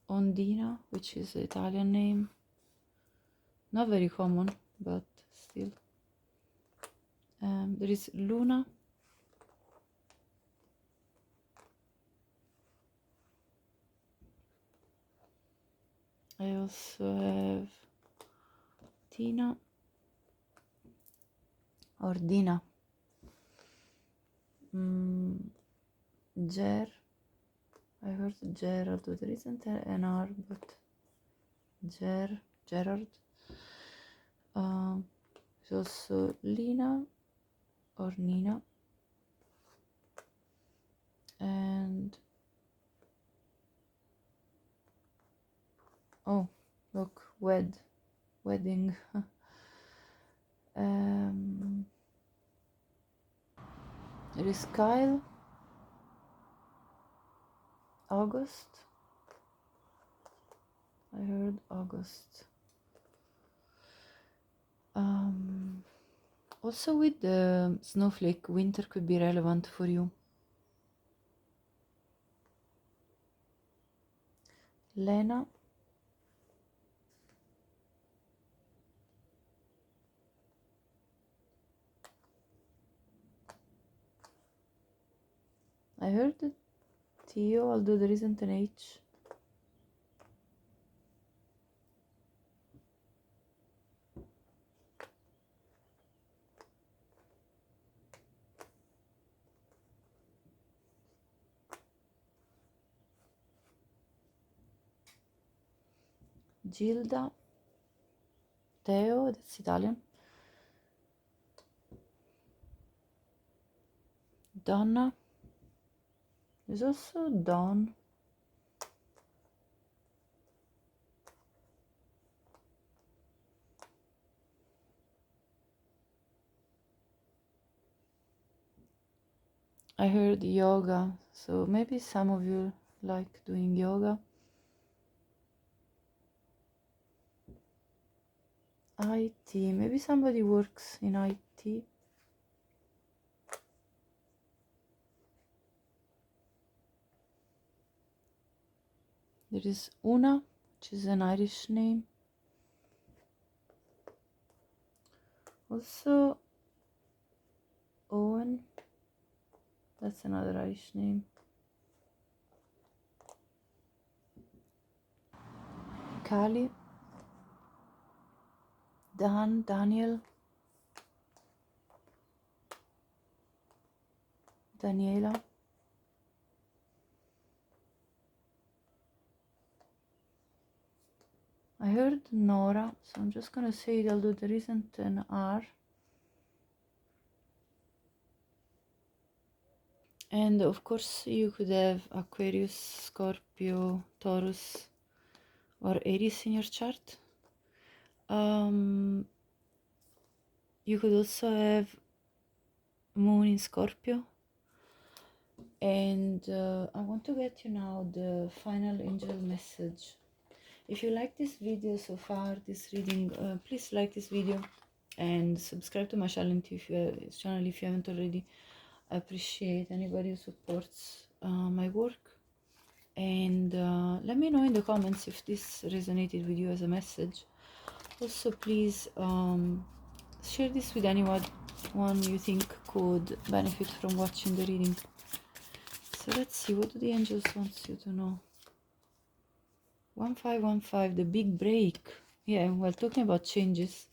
Ondina, which is an Italian name, not very common, but still. There is Luna, I also have Tina, or Dina, Ger, I heard Gerald, there isn't an R, but Gerard. There's also Lina or Nina, and oh look, wedding. There is Kyle, August, I heard August. Also with the snowflake, winter could be relevant for you. Lena, I heard Theo, although there isn't an H. Gilda, Theo, that's Italian. Donna, there's also Don. I heard yoga, so maybe some of you like doing yoga. IT, maybe somebody works in IT. There is Una, which is an Irish name. Also Owen, that's another Irish name. Kali, Dan, Daniel, Daniela. I heard Nora, so I'm just gonna say it, although there isn't an R. And of course you could have Aquarius, Scorpio, Taurus, or Aries in your chart. You could also have Moon in Scorpio. And I want to get you now the final angel message. If you like this video so far, this reading, please like this video and subscribe to my channel if you haven't already. I appreciate anybody who supports my work. And let me know in the comments if this resonated with you as a message. Also, please share this with anyone you think could benefit from watching the reading. So let's see, what do the angels want you to know? 1515, the big break. Yeah, we're talking about changes.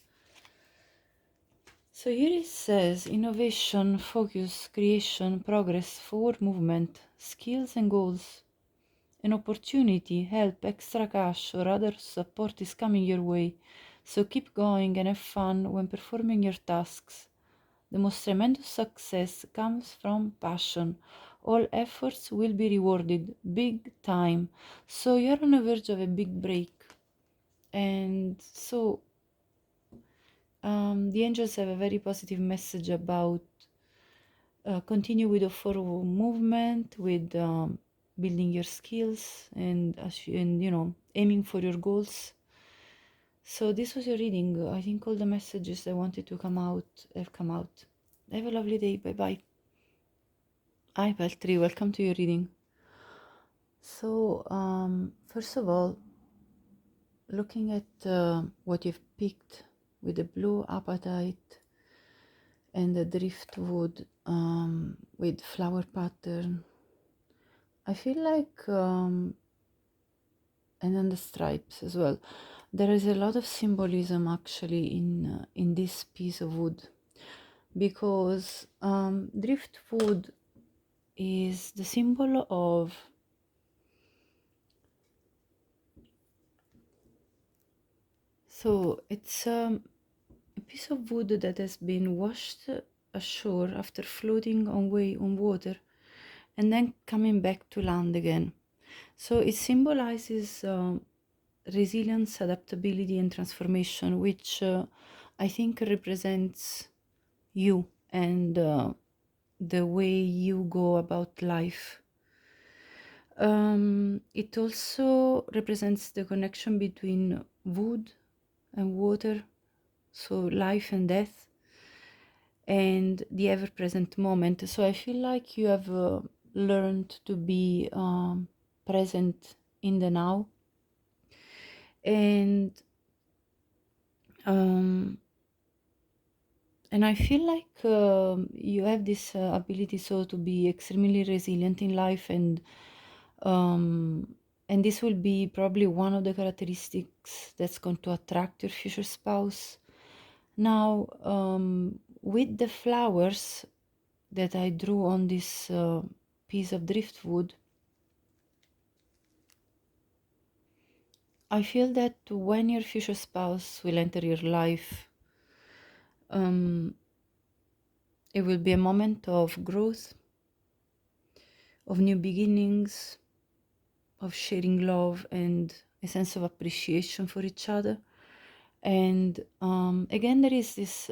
So here it says innovation, focus, creation, progress, forward movement, skills and goals. An opportunity, help, extra cash or other support is coming your way. So keep going and have fun when performing your tasks. The most tremendous success comes from passion. All efforts will be rewarded big time. So you're on the verge of a big break. And so the angels have a very positive message about continue with the forward movement, with building your skills and aiming for your goals. So this was your reading. I think all the messages I wanted to come out have come out. Have a lovely day. Bye bye. Hi Valtteri, welcome to your reading. So first of all, looking at what you've picked with the blue apatite and the driftwood with flower pattern, I feel like and then the stripes as well, there is a lot of symbolism actually in this piece of wood, because driftwood is the symbol of it's a piece of wood that has been washed ashore after floating on water and then coming back to land again. So it symbolizes resilience, adaptability, and transformation, which I think represents you and the way you go about life. It also represents the connection between wood and water, so life and death, and the ever-present moment. So I feel like you have learned to be present in the now, And um, I feel like you have this ability so to be extremely resilient in life, um, and this will be probably one of the characteristics that's going to attract your future spouse. Now, with the flowers that I drew on this piece of driftwood, I feel that when your future spouse will enter your life, um, it will be a moment of growth, of new beginnings, of sharing love and a sense of appreciation for each other. And again, there is this,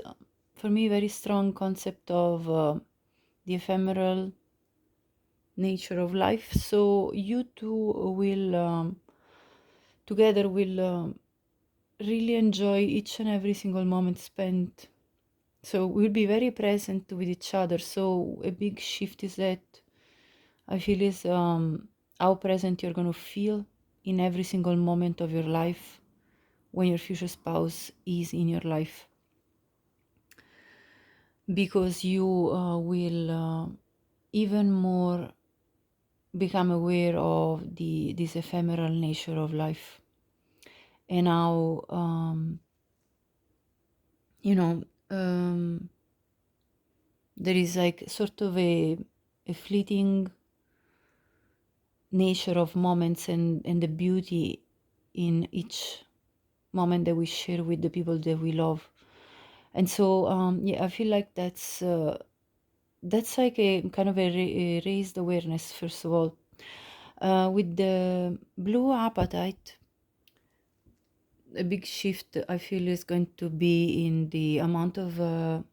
for me, very strong concept of the ephemeral nature of life. So you two will together will really enjoy each and every single moment spent. So we'll be very present with each other. So a big shift is that I feel is how present you're going to feel in every single moment of your life when your future spouse is in your life, because you will even more become aware of this ephemeral nature of life, and how you know there is like sort of a fleeting nature of moments, and the beauty in each moment that we share with the people that we love. And so yeah, I feel like that's like a kind of a raised awareness, first of all. With the blue appetite, a big shift I feel is going to be in the amount of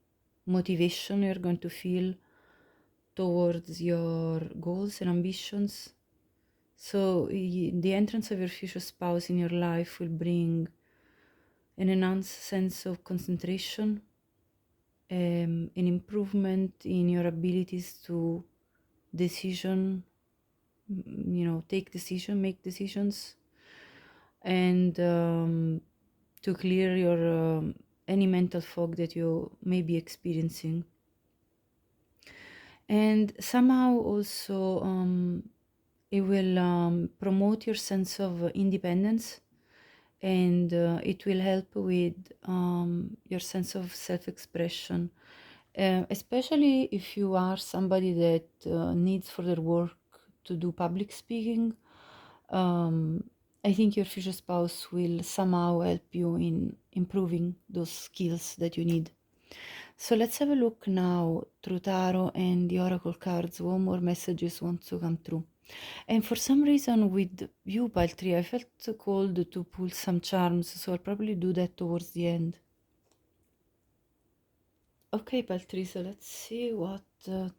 motivation you're going to feel towards your goals and ambitions. So the entrance of your future spouse in your life will bring an enhanced sense of concentration, an improvement in your abilities to decision, take decision, make decisions, and to clear your any mental fog that you may be experiencing. And somehow also it will promote your sense of independence, and it will help with your sense of self-expression, especially if you are somebody that needs for their work to do public speaking. I think your future spouse will somehow help you in improving those skills that you need. So let's have a look now through tarot and the oracle cards. What more messages want to come through? And for some reason with you, Paltry, I felt called to pull some charms, so I'll probably do that towards the end. Okay, Paltry, so let's see what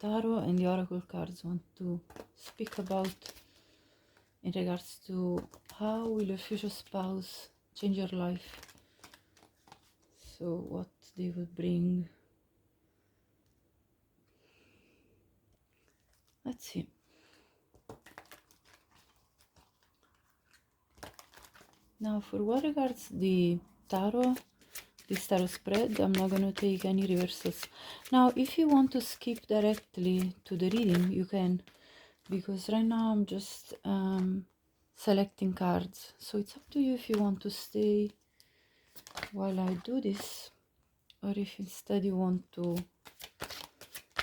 tarot and the oracle cards want to speak about in regards to how will your future spouse change your life. So what they will bring. Let's see. Now for what regards the tarot, this tarot spread, I'm not going to take any reversals. Now if you want to skip directly to the reading, you can, because right now I'm just selecting cards. So it's up to you if you want to stay while I do this, or if instead you want to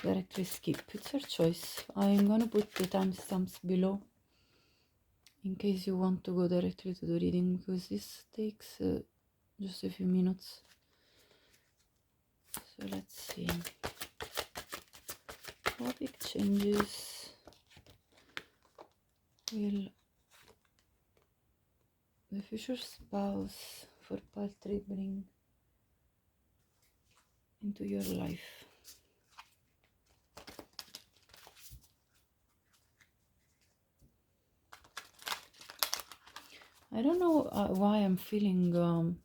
directly skip. It's your choice. I'm gonna put the timestamps below in case you want to go directly to the reading, because this takes just a few minutes. So let's see. What big changes will the future spouse for Paltry bring into your life? I don't know why I'm feeling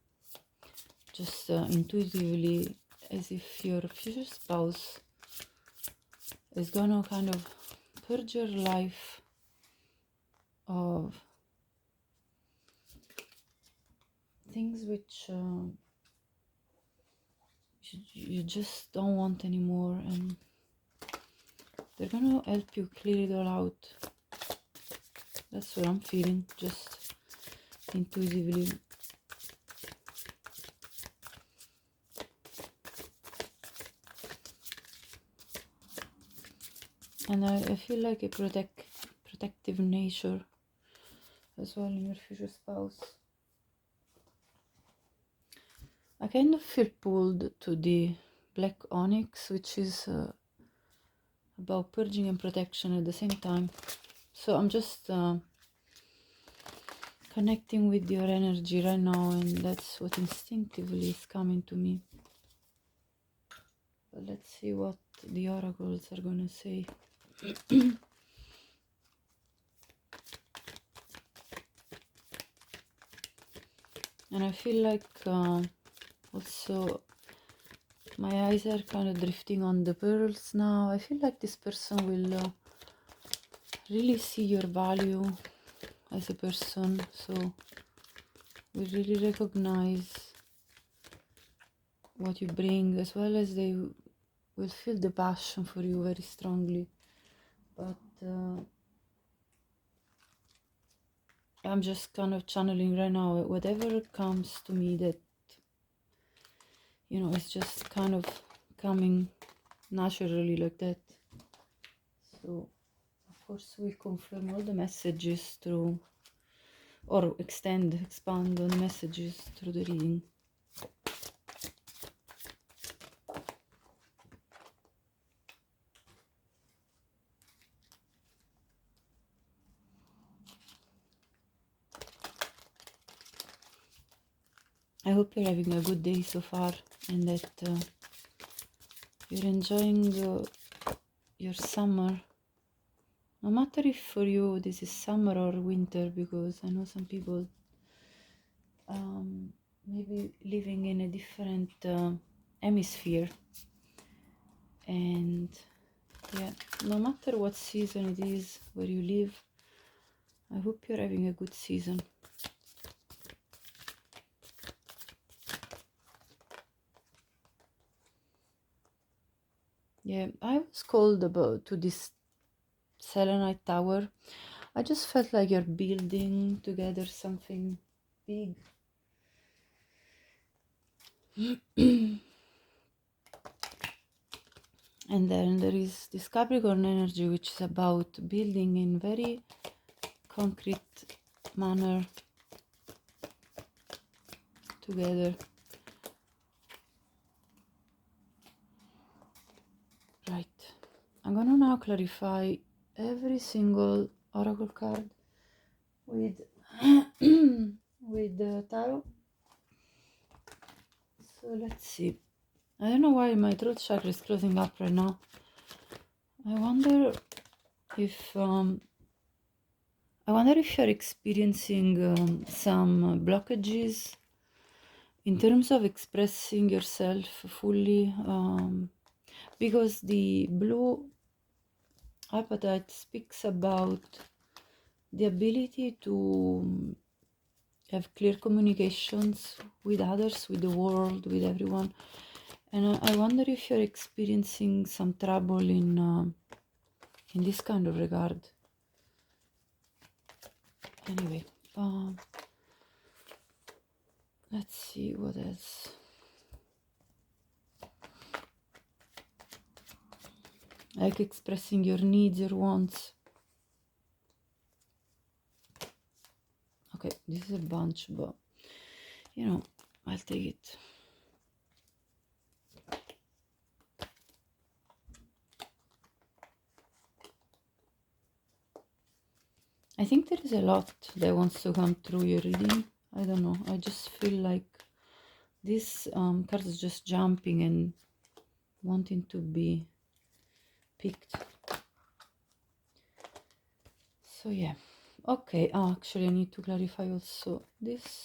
just intuitively as if your future spouse is gonna kind of purge your life of things which you just don't want anymore, and they're gonna help you clear it all out. That's what I'm feeling, just intuitively. And I feel like a protective nature as well in your future spouse. I kind of feel pulled to the black onyx, which is about purging and protection at the same time. So I'm just connecting with your energy right now, and that's what instinctively is coming to me. But let's see what the oracles are gonna say. And I feel like also my eyes are kind of drifting on the pearls now. I feel like this person will really see your value as a person, so we really recognize what you bring, as well as they will feel the passion for you very strongly. But I'm just kind of channeling right now whatever comes to me that, you know, it's just kind of coming naturally like that. So of course we confirm all the messages through, or expand on the messages through the reading. I hope you're having a good day so far, and that you're enjoying your summer. No matter if for you this is summer or winter, because I know some people maybe living in a different hemisphere. And yeah, no matter what season it is where you live, I hope you're having a good season. Yeah, I was called about to this selenite tower. I just felt like you're building together something big. And then there is this Capricorn energy, which is about building in very concrete manner together. Right, I'm gonna now clarify every single oracle card with with the tarot. So let's see. I don't know why my throat chakra is closing up right now. I wonder if you're experiencing some blockages in terms of expressing yourself fully, because the blue appetite speaks about the ability to have clear communications with others, with the world, with everyone. And I wonder if you're experiencing some trouble in this kind of regard. Anyway, let's see what else. Like expressing your needs, your wants. Okay, this is a bunch, but you know, I'll take it. I think there is a lot that wants to come through your reading. I don't know. I just feel like this card is just jumping and wanting to be picked. So yeah. Okay. Oh, actually, I need to clarify also this.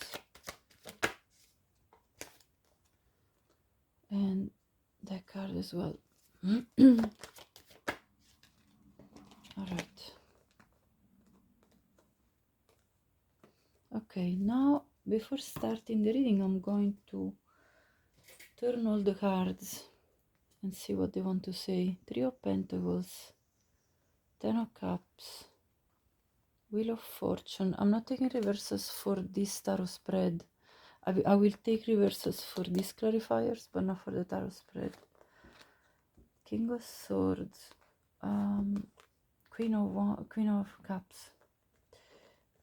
And that card as well. All right. Okay, now before starting the reading, I'm going to turn all the cards and see what they want to say. Three of Pentacles, Ten of Cups, Wheel of Fortune. I'm not taking reversals for this tarot spread. I will take reversals for these clarifiers, but not for the tarot spread. King of Swords, Queen of Cups,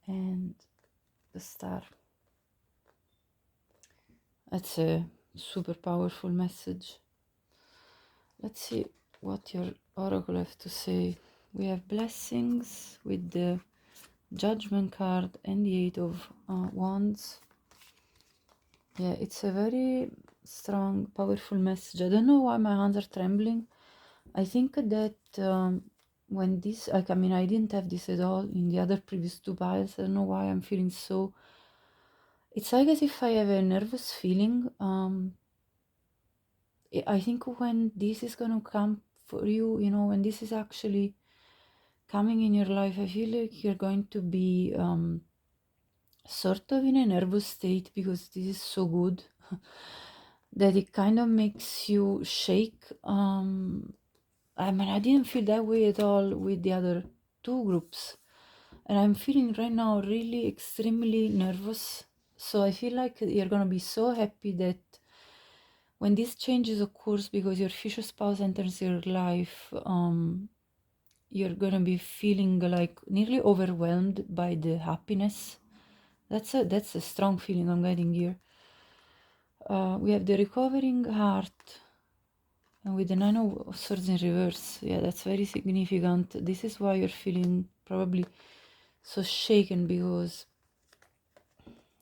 and the Star. That's a super powerful message. Let's see what your oracle has to say. We have blessings with the Judgment card and the Eight of Wands. Yeah, it's a very strong, powerful message. I don't know why my hands are trembling. I think that when this, I mean, I didn't have this at all in the other previous two piles. I don't know why I'm feeling so. It's like as if I have a nervous feeling. I think when this is gonna come for you, you know, when this is actually coming in your life, I feel like you're going to be sort of in a nervous state because this is so good that it kind of makes you shake. I mean, I didn't feel that way at all with the other two groups, and I'm feeling right now really extremely nervous. So I feel like you're gonna be so happy that when this changes occurs because your future spouse enters your life, you're gonna be feeling like nearly overwhelmed by the happiness. That's a strong feeling I'm getting here. We have the recovering heart, and with the Nine of Swords in reverse. Yeah, that's very significant. This is why you're feeling probably so shaken, because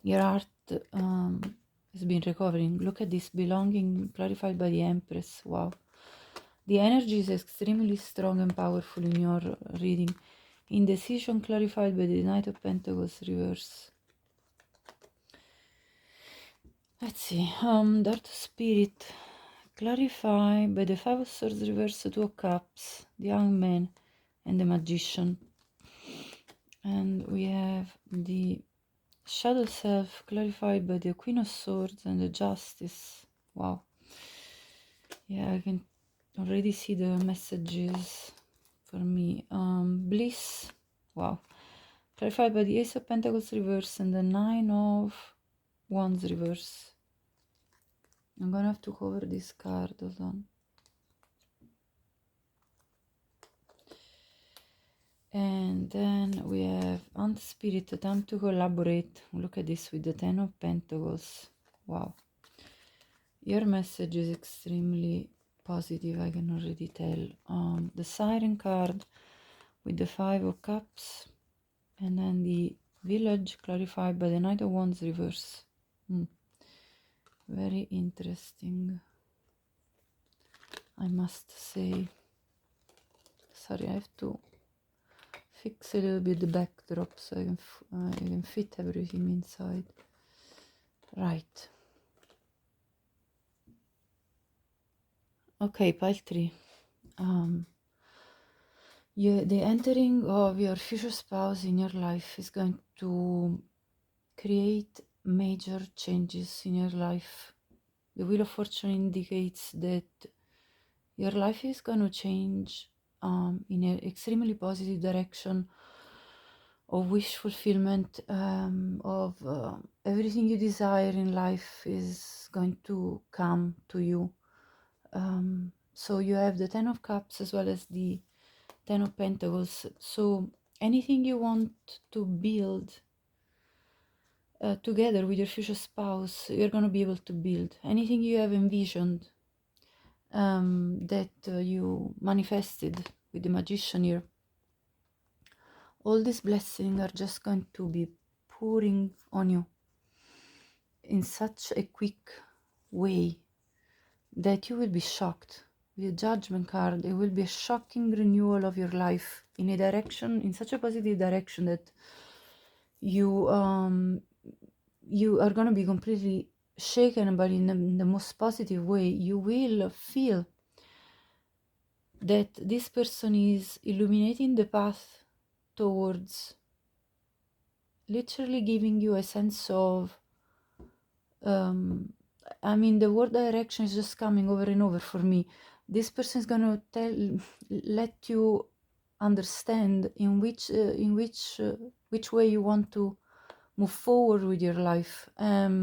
your heart has been recovering. Look at this, belonging clarified by the Empress. Wow. The energy is extremely strong and powerful in your reading. Indecision clarified by the Knight of Pentacles reverse. Let's see. Dark Spirit clarified by the Five of Swords reverse, Two of Cups, the Young Man, and the Magician. And we have the Shadow Self clarified by the Queen of Swords and the Justice. Wow. Yeah, I can already see the messages for me. Bliss. Wow. Clarified by the Ace of Pentacles reverse and the Nine of Wands reverse. I'm gonna have to cover this card. Hold on. And then we have Anti-Spirit, time to collaborate. Look at this with the Ten of Pentacles. Wow. Your message is extremely positive, I can already tell. The Siren card with the Five of Cups. And then the Village clarified by the Knight of Wands reverse. Very interesting, I must say. Sorry, I have to fix a little bit the backdrop so I can fit everything inside. Right. Okay, pile 3. The entering of your future spouse in your life is going to create major changes in your life. The Wheel of Fortune indicates that your life is going to change in an extremely positive direction of wish fulfillment, of everything you desire in life is going to come to you. So you have the Ten of Cups as well as the Ten of Pentacles. So anything you want to build together with your future spouse, you're going to be able to build. Anything you have envisioned, that you manifested with the Magician here, all these blessings are just going to be pouring on you in such a quick way that you will be shocked. With the Judgment card, it will be a shocking renewal of your life in a direction, in such a positive direction, that you are going to be completely shaken, but in the most positive way. You will feel that this person is illuminating the path towards literally giving you a sense of I mean, the word direction is just coming over and over for me. This person is gonna let you understand in which way you want to move forward with your life.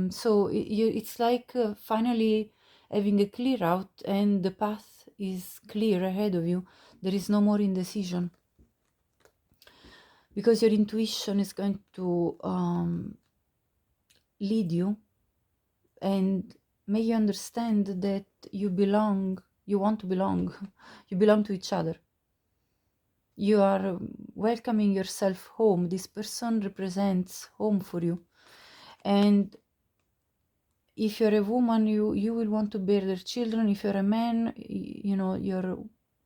So it's like finally having a clear route, and the path is clear ahead of you. There is no more indecision, because your intuition is going to lead you and make you understand that you belong, you want to belong, you belong to each other. You are welcoming yourself home. This person represents home for you. And if you're a woman, you will want to bear their children. If you're a man, your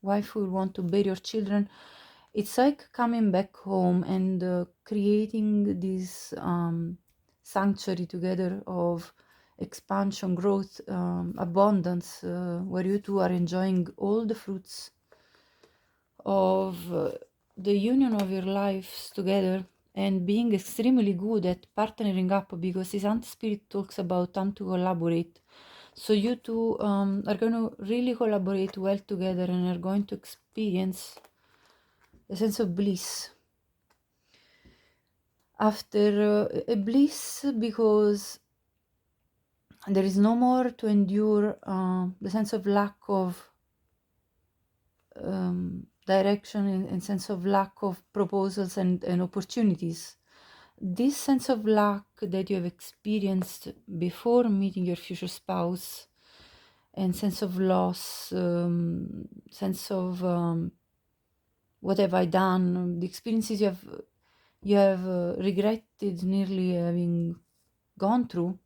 wife will want to bear your children. It's like coming back home and creating this sanctuary together of expansion, growth, abundance, where you two are enjoying all the fruits of the union of your lives together, and being extremely good at partnering up, because this anti-spirit talks about time to collaborate. So you two are going to really collaborate well together and are going to experience a sense of bliss. After a bliss, because there is no more to endure the sense of lack of direction and sense of lack of proposals and opportunities. This sense of lack that you have experienced before meeting your future spouse, and sense of loss, sense of what have I done, the experiences you have regretted nearly having gone through,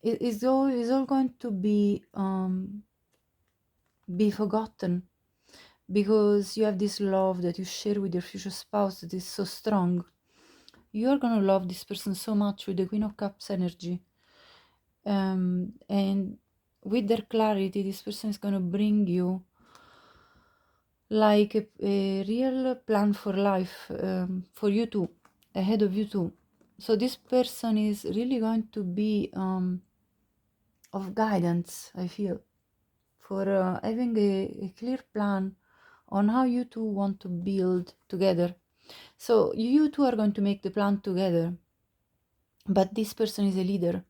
is all going to be forgotten, because you have this love that you share with your future spouse that is so strong. You're going to love this person so much with the Queen of Cups energy. And with their clarity, this person is going to bring you like a real plan for life, for you two, ahead of you two. So this person is really going to be of guidance, I feel, for having a clear plan on how you two want to build together. So you two are going to make the plan together, but this person is a leader.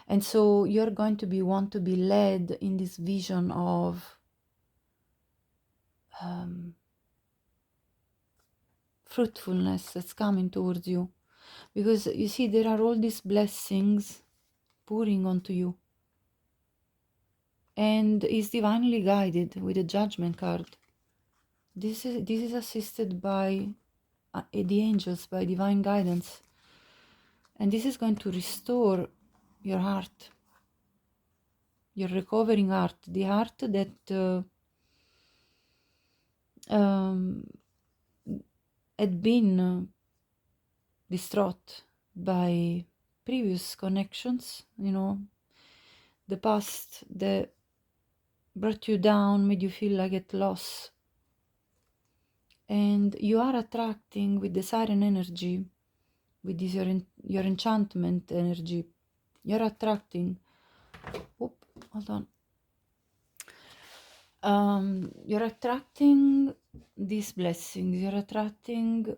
And so you're going to want to be led in this vision of fruitfulness that's coming towards you. Because you see, there are all these blessings pouring onto you. And is divinely guided with a judgment card. This is assisted by the angels, by divine guidance. And this is going to restore your heart, your recovering heart, the heart that had been distraught by previous connections, the past that brought you down, made you feel like at loss. And you are attracting with the siren energy, with this your enchantment energy, you're attracting, hold on. You're attracting these blessings, you're attracting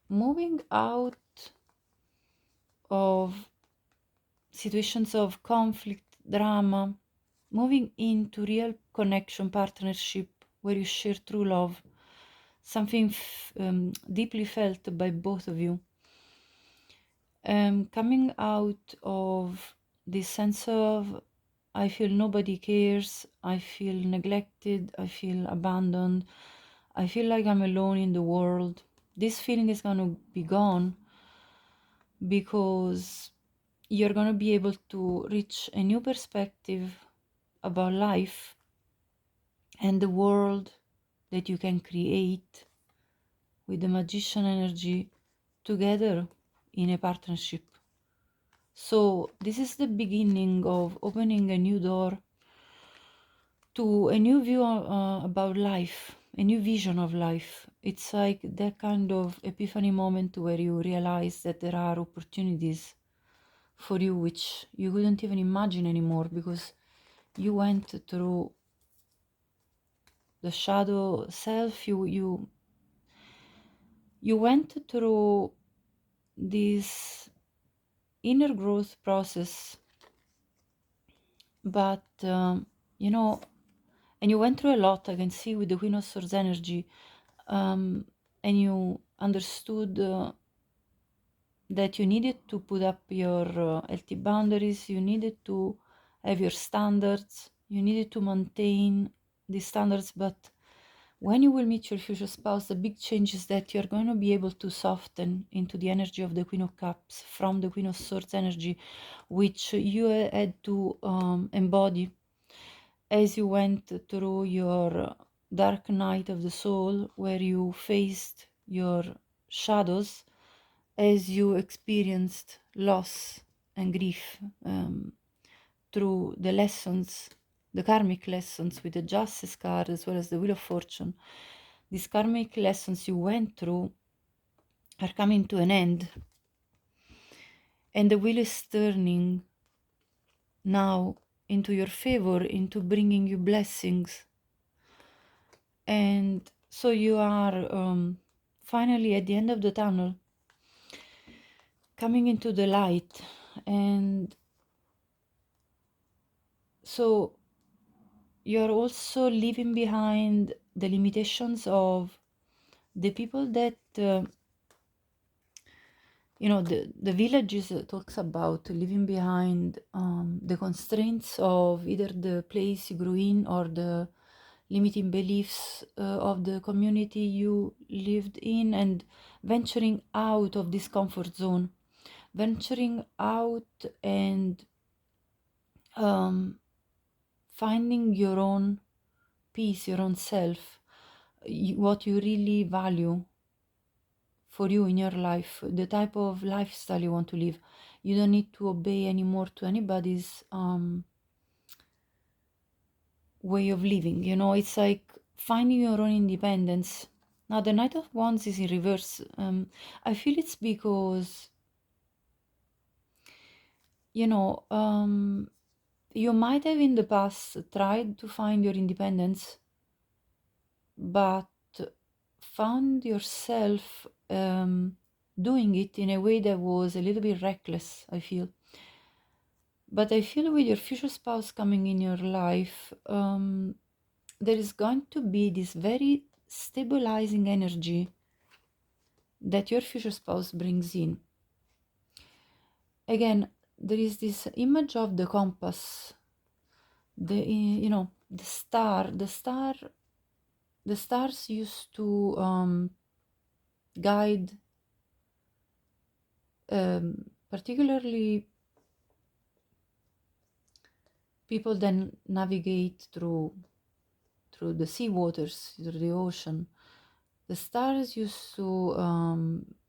moving out of situations of conflict, drama, moving into real connection, partnership, where you share true love, something deeply felt by both of you. Coming out of this sense of, I feel nobody cares, I feel neglected, I feel abandoned, I feel like I'm alone in the world. This feeling is going to be gone, because you're going to be able to reach a new perspective about life and the world that you can create with the magician energy together in a partnership. So this is the beginning of opening a new door to a new view about life, a new vision of life. It's like that kind of epiphany moment where you realize that there are opportunities for you which you couldn't even imagine anymore, because you went through the shadow self. You went through this inner growth process, but you know, and you went through a lot. I can see with the Queen of Swords energy, and you understood that you needed to put up your healthy boundaries, you needed to have your standards, you needed to maintain these standards. But when you will meet your future spouse, the big change is that you're going to be able to soften into the energy of the Queen of Cups from the Queen of Swords energy, which you had to embody as you went through your dark night of the soul, where you faced your shadows, as you experienced loss and grief, through the lessons, the karmic lessons with the Justice card as well as the Wheel of Fortune. These karmic lessons you went through are coming to an end, and the wheel is turning now into your favor, into bringing you blessings. And so you are finally at the end of the tunnel, coming into the light. And so you're also leaving behind the limitations of the people that the villages talks about leaving behind the constraints of either the place you grew in or the limiting beliefs of the community you lived in, and venturing out of this comfort zone, venturing out and finding your own peace, your own self, what you really value for you in your life, the type of lifestyle you want to live. You don't need to obey anymore to anybody's way of living. It's like finding your own independence. Now the Knight of Wands is in reverse. I feel it's because you might have in the past tried to find your independence, but found yourself doing it in a way that was a little bit reckless, I feel. But I feel with your future spouse coming in your life, there is going to be this very stabilizing energy that your future spouse brings in. Again, there is this image of the compass, the stars used to guide particularly people that navigate through the sea waters, through the ocean. The stars used to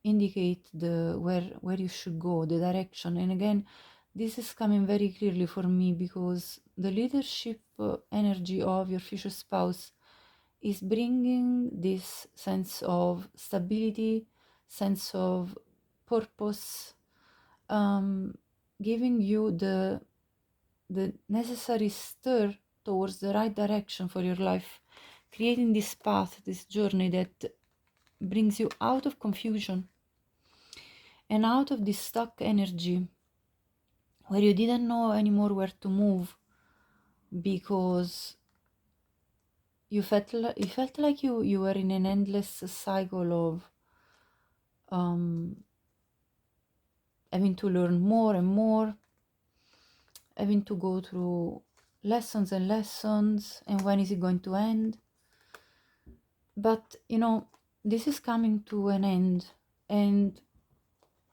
indicate where you should go, the direction. And again, this is coming very clearly for me, because the leadership energy of your future spouse is bringing this sense of stability, sense of purpose, giving you the necessary stir towards the right direction for your life, creating this path, this journey that brings you out of confusion and out of this stuck energy where you didn't know anymore where to move, because you felt like you were in an endless cycle of having to learn more and more, having to go through lessons and lessons, and when is it going to end? But this is coming to an end, and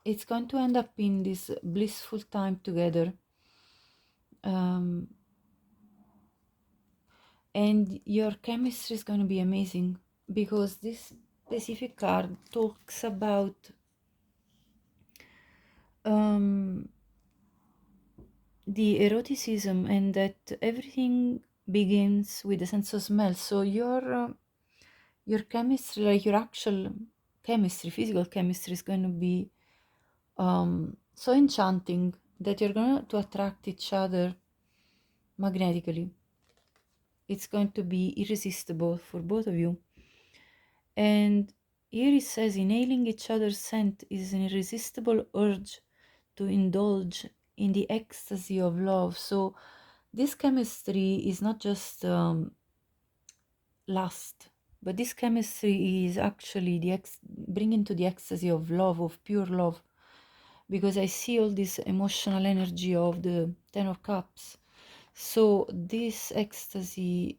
it's going to end up in this blissful time together. And your chemistry is going to be amazing, because this specific card talks about the eroticism, and that everything begins with the sense of smell. So your chemistry, like your actual chemistry, physical chemistry, is going to be so enchanting that you're going to attract each other magnetically. It's going to be irresistible for both of you. And here it says, inhaling each other's scent is an irresistible urge to indulge in the ecstasy of love. So this chemistry is not just lust, but this chemistry is actually bringing to the ecstasy of love, of pure love, because I see all this emotional energy of the Ten of Cups. So this ecstasy,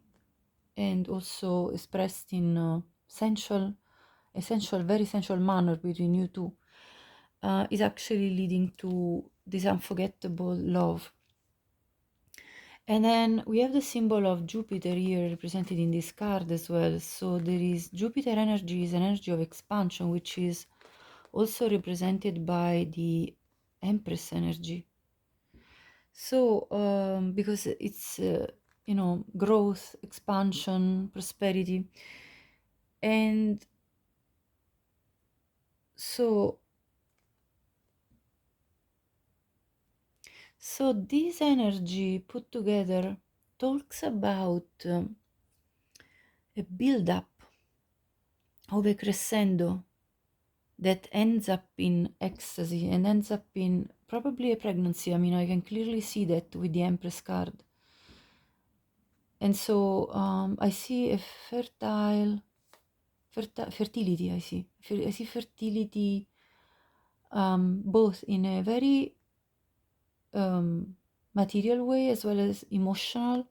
and also expressed in very sensual manner between you two, is actually leading to this unforgettable love. And then we have the symbol of Jupiter here represented in this card as well. So there is Jupiter energy, is an energy of expansion, which is also represented by the Empress energy. So because it's growth, expansion, prosperity, and so this energy put together talks about a build-up of a crescendo that ends up in ecstasy and ends up in probably a pregnancy. I mean, I can clearly see that with the Empress card. And so I see a fertility. I see fertility, both in a very material way as well as emotional.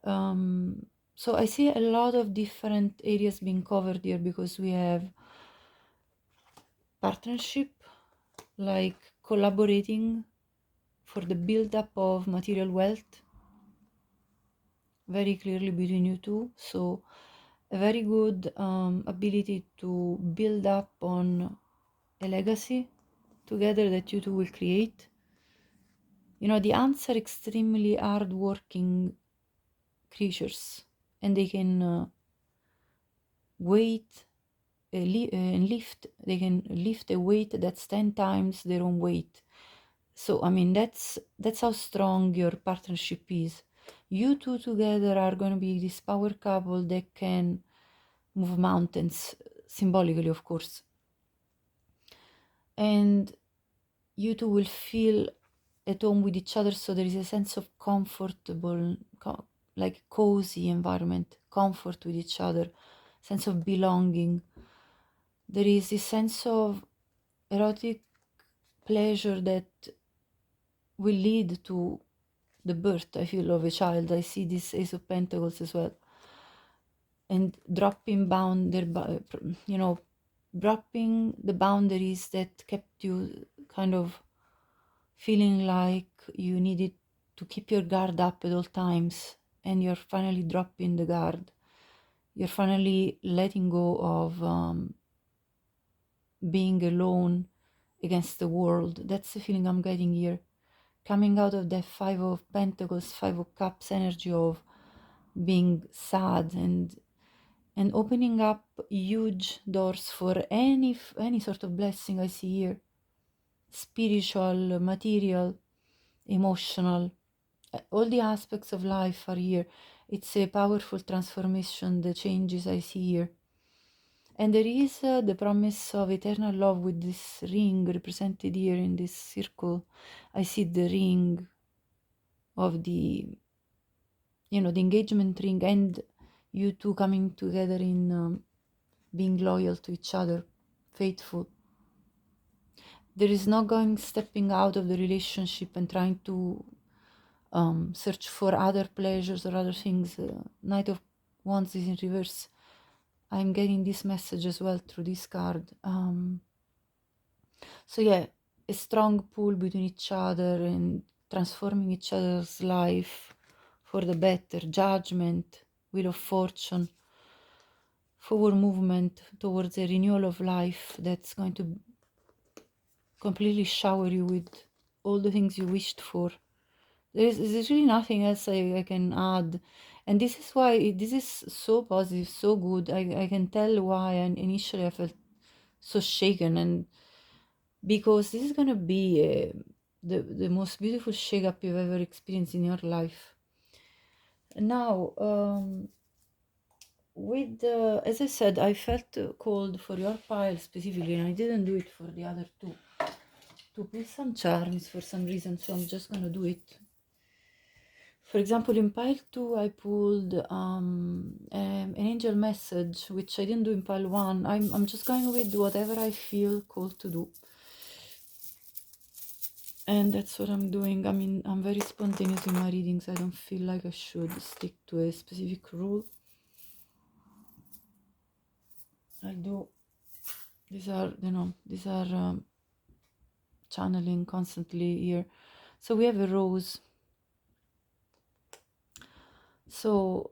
So I see a lot of different areas being covered here, because we have partnership, like collaborating for the build-up of material wealth, very clearly between you two. So a very good ability to build up on a legacy together that you two will create. You know, the ants are extremely hard-working creatures, and they can weight and lift. They can lift a weight that's 10 times their own weight. So I mean, that's how strong your partnership is. You two together are going to be this power couple that can move mountains, symbolically, of course. And you two will feel at home with each other, so there is a sense of comfortable, like cozy environment, comfort with each other, sense of belonging. There is this sense of erotic pleasure that will lead to the birth, I feel, of a child. I see this Ace of Pentacles as well. And dropping dropping the boundaries that kept you kind of feeling like you needed to keep your guard up at all times, and you're finally dropping the guard. You're finally letting go of being alone against the world. That's the feeling I'm getting here. Coming out of the Five of Pentacles, Five of Cups energy of being sad, and opening up huge doors for any sort of blessing I see here. Spiritual, material, emotional, all the aspects of life are here. It's a powerful transformation, the changes I see here. And there is the promise of eternal love with this ring represented here in this circle. I see the ring of the engagement ring, and you two coming together in being loyal to each other, faithful. There is no going stepping out of the relationship and trying to search for other pleasures or other things. Knight of Wands is in reverse. I'm getting this message as well through this card. So yeah, a strong pull between each other and transforming each other's life for the better. Judgment, wheel of fortune, forward movement towards a renewal of life that's going to completely shower you with all the things you wished for. There's really nothing else I can add. And this is why this is so positive, so good. I can tell why. And initially I felt so shaken, and because this is gonna be the most beautiful shake-up you've ever experienced in your life. Now, with as I said, I felt called for your pile specifically, and I didn't do it for the other two, to pull some charms for some reason, so I'm just gonna do it. For example, in pile 2, I pulled an angel message, which I didn't do in pile 1. I'm just going with whatever I feel called to do. And that's what I'm doing. I mean, I'm very spontaneous in my readings. I don't feel like I should stick to a specific rule. I do. These are, channeling constantly here. So we have a rose. So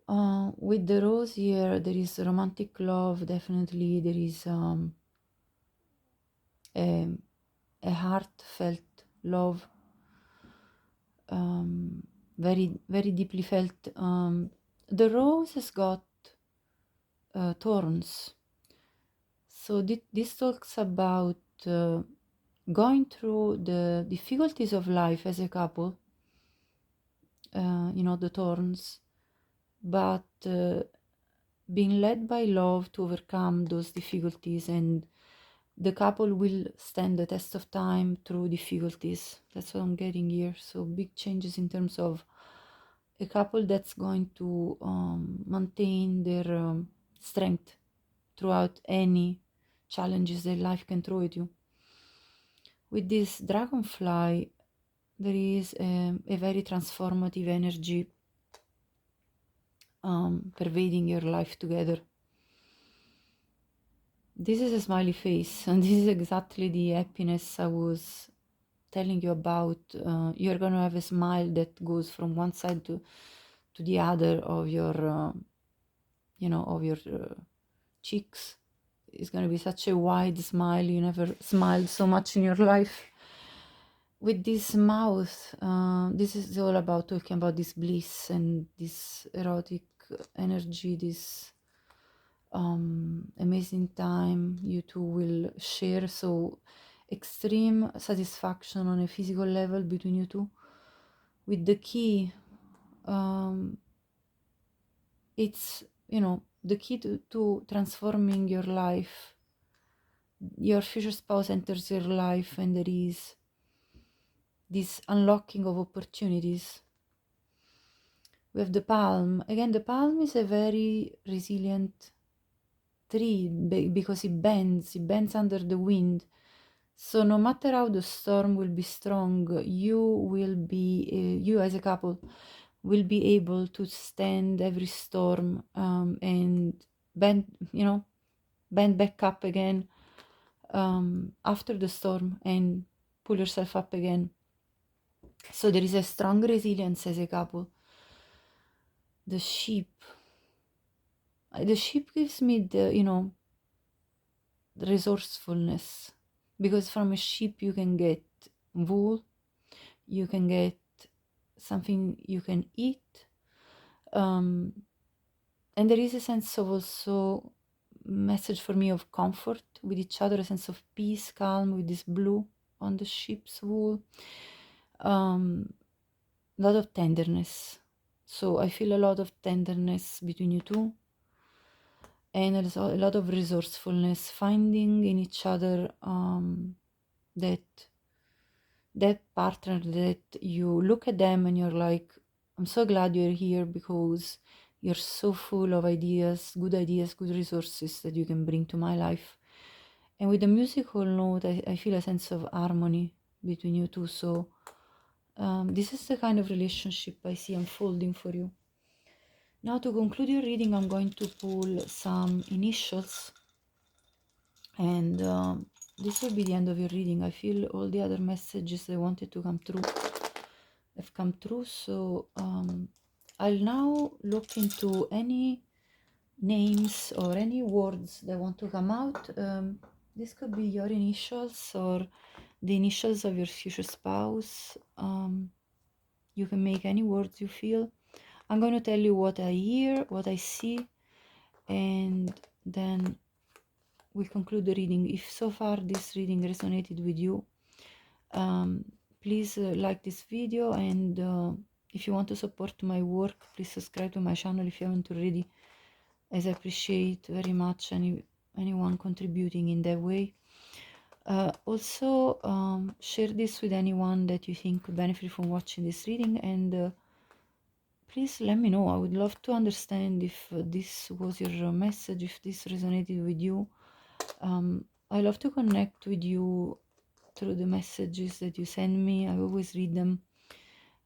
with the rose here, there is romantic love, definitely. There is a heartfelt love, very, very deeply felt. The rose has got thorns. So this talks about going through the difficulties of life as a couple, the thorns, but being led by love to overcome those difficulties, and the couple will stand the test of time through difficulties. That's what I'm getting here. So big changes in terms of a couple that's going to maintain their strength throughout any challenges that life can throw at you. With this dragonfly, there is a very transformative energy pervading your life together. This is a smiley face, and this is exactly the happiness I was telling you about. You're going to have a smile that goes from one side to the other of your, cheeks. It's going to be such a wide smile. You never smiled so much in your life. With this mouth, this is all about talking about this bliss and this erotic energy, this amazing time you two will share. So extreme satisfaction on a physical level between you two. With the key, it's the key to transforming your life. Your future spouse enters your life, and there is this unlocking of opportunities. We have the palm. Again, the palm is a very resilient tree because it bends under the wind. So no matter how the storm will be strong, you as a couple will be able to stand every storm and bend back up again after the storm and pull yourself up again. So there is a strong resilience as a couple. The sheep gives me the resourcefulness, because from a sheep you can get wool, you can get something you can eat, and there is a sense of also message for me of comfort with each other, a sense of peace, calm with this blue on the sheep's wool, a lot of tenderness. So I feel a lot of tenderness between you two, and a lot of resourcefulness, finding in each other that partner that you look at them and you're like, I'm so glad you're here, because you're so full of ideas, good resources that you can bring to my life. And with the musical note, I feel a sense of harmony between you two. So this is the kind of relationship I see unfolding for you. Now, to conclude your reading, I'm going to pull some initials, and this will be the end of your reading. I feel all the other messages I wanted to come through have come through. So I'll now look into any names or any words that want to come out. This could be your initials or the initials of your future spouse. You can make any words you feel. I'm going to tell you what I hear, what I see, and then we'll conclude the reading. If so far this reading resonated with you, please like this video, and if you want to support my work, please subscribe to my channel if you haven't already, as I appreciate very much anyone contributing in that way. Also, share this with anyone that you think could benefit from watching this reading, and please let me know. I would love to understand if this was your message, if this resonated with you. I love to connect with you through the messages that you send me. I always read them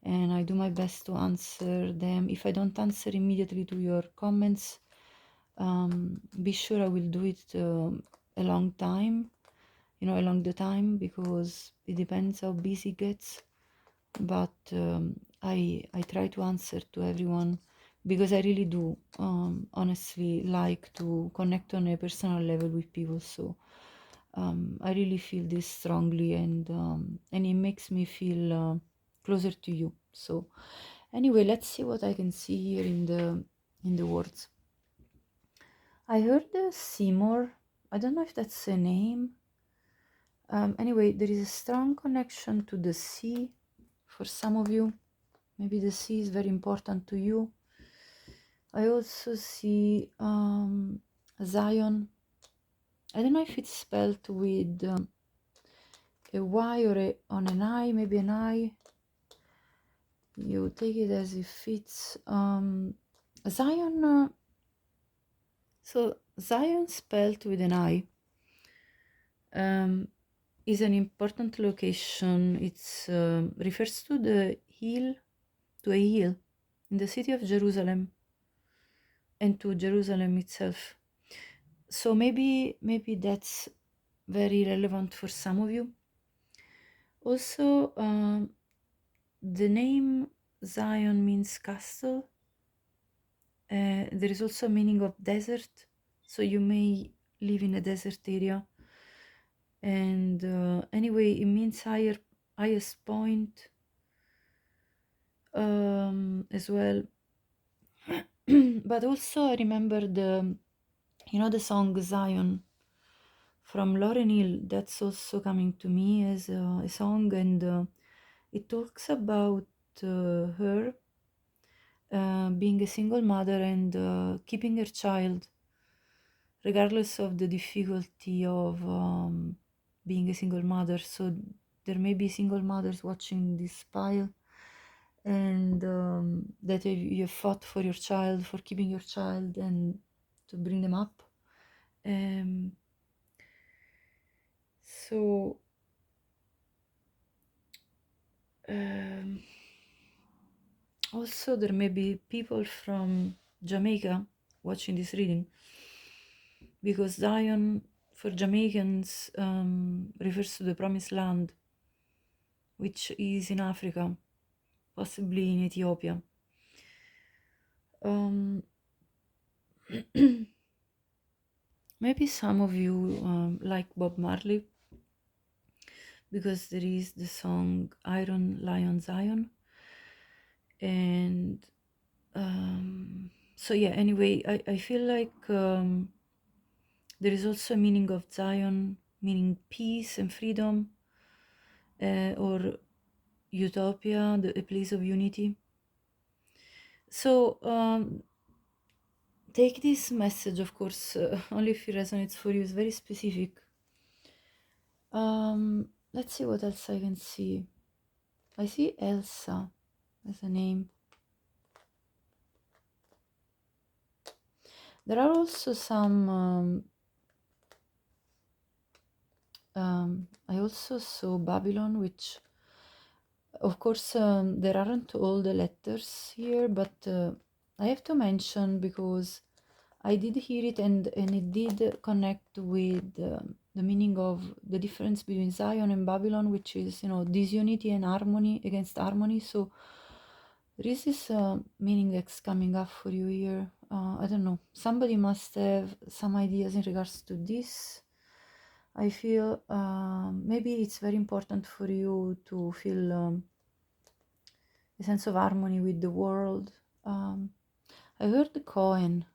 and I do my best to answer them. If I don't answer immediately to your comments, be sure I will do it along the time, because it depends how busy it gets. But I try to answer to everyone, because I really do honestly like to connect on a personal level with people. So I really feel this strongly, and it makes me feel closer to you. So anyway, let's see what I can see here in the words. I heard Seymour. I don't know if that's a name. Anyway, there is a strong connection to the sea for some of you. Maybe the sea is very important to you. I also see Zion. I don't know if it's spelled with a Y or on an I, maybe an I. You take it as if it's Zion. So Zion spelled with an I is an important location. It's refers to the hill, to a hill in the city of Jerusalem, and to Jerusalem itself. So maybe that's very relevant for some of you. Also, the name Zion means castle. There is also a meaning of desert, so you may live in a desert area. And anyway, it means highest point as well. But also I remember the song Zion from Lauryn Hill. That's also coming to me as a song, and it talks about her being a single mother and keeping her child regardless of the difficulty of being a single mother. So there may be single mothers watching this pile, and that you have fought for your child, for keeping your child and to bring them up. So also there may be people from Jamaica watching this reading, because Zion for Jamaicans refers to the promised land, which is in Africa, possibly in Ethiopia. Maybe some of you like Bob Marley, because there is the song Iron Lion Zion. And so yeah, anyway, I feel like there is also a meaning of Zion, meaning peace and freedom, or utopia, a place of unity. So take this message, of course, only if it resonates for you. It's very specific. Let's see what else I can see. I see Elsa as a name. There are also some I also saw Babylon, which of course there aren't all the letters here, but I have to mention because I did hear it, and it did connect with the meaning of the difference between Zion and Babylon, which is, disunity and harmony against harmony. So there is this meaning that's coming up for you here. I don't know. Somebody must have some ideas in regards to this. I feel maybe it's very important for you to feel a sense of harmony with the world, I heard the coin.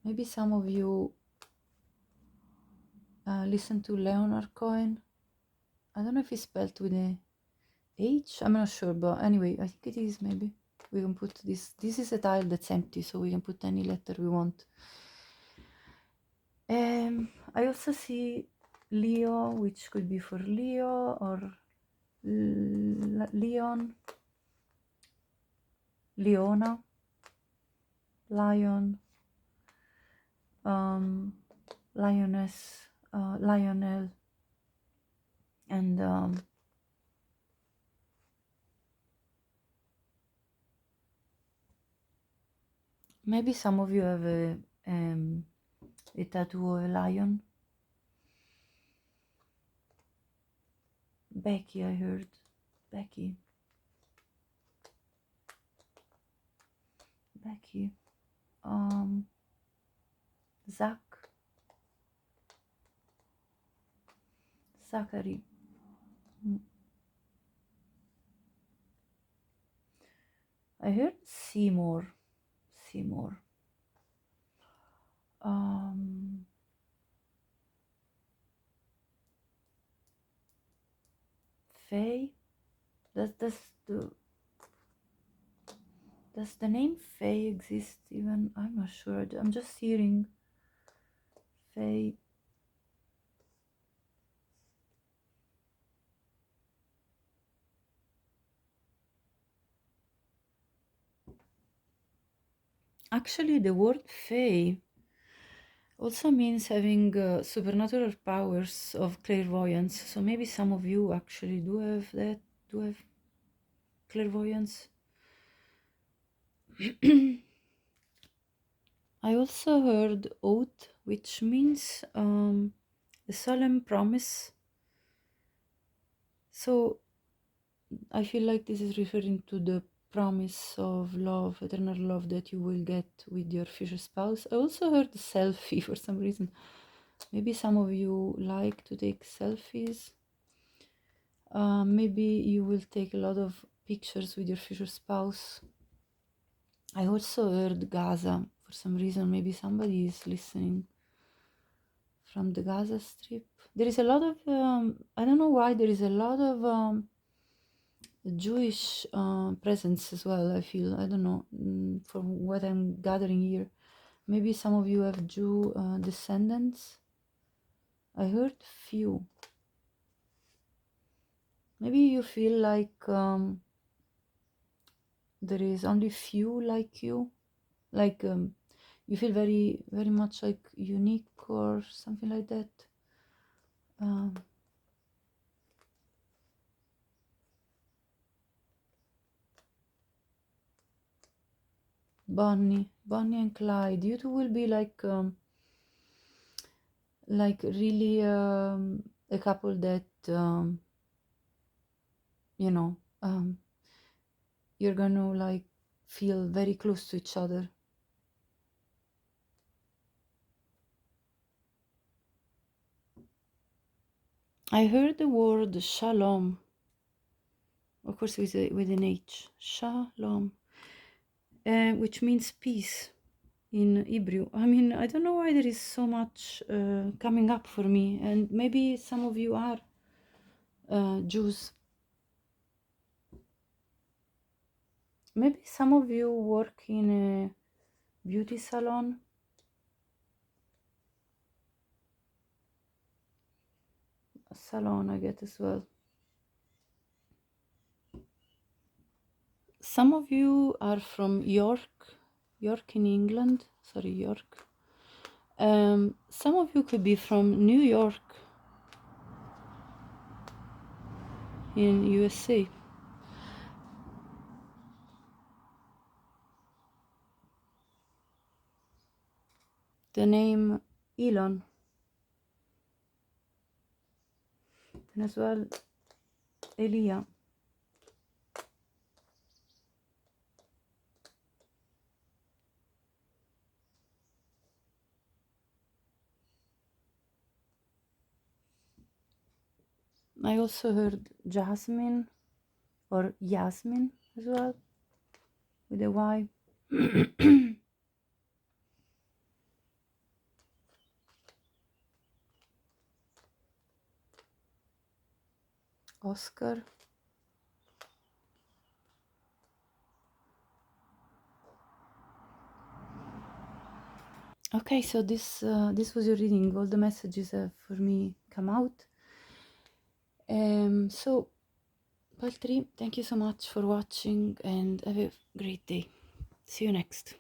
Maybe some of you listen to Leonard Cohen. I don't know if it's spelled with a H. I'm not sure, but anyway, I think it is. Maybe we can put this. This is a tile that's empty, so we can put any letter we want. I also see Leo, which could be for Leo or Leon, Leona, Lion, Lioness, Lionel, and maybe some of you have a tattoo of a lion. Becky, I heard. Becky. Zach. Zachary. I heard Seymour. Faye. Does the name Faye exist even? I'm not sure. I'm just hearing Faye. Actually, the word Faye also means having supernatural powers of clairvoyance. So maybe some of you actually do have clairvoyance. I also heard oath, which means a solemn promise. So I feel like this is referring to the promise of love, eternal love that you will get with your future spouse. I also heard selfie for some reason. Maybe some of you like to take selfies. Maybe you will take a lot of pictures with your future spouse. I also heard Gaza for some reason. Maybe somebody is listening from the Gaza Strip. There is a lot of, I don't know why, there is a lot of Jewish presence as well, I feel. I don't know, from what I'm gathering here. Maybe some of you have Jew descendants. I heard few. Maybe you feel like there is only few like you. Like you feel very, very much like unique or something like that. Bonnie and Clyde, you two will be like really a couple that you know, you're gonna like feel very close to each other. I heard the word shalom, of course with an H, shalom, which means peace in Hebrew. I mean, I don't know why there is so much coming up for me, and maybe some of you are Jews. Maybe some of you work in a beauty salon. A salon, I get as well. Some of you are from York in England. Sorry, York. Some of you could be from New York in USA. The name Elon. And as well, Elia. I also heard Jasmine or Yasmin as well, with a Y. Oscar. Okay, so this was your reading. All the messages have for me come out. So, Paltry, thank you so much for watching and have a great day. See you next.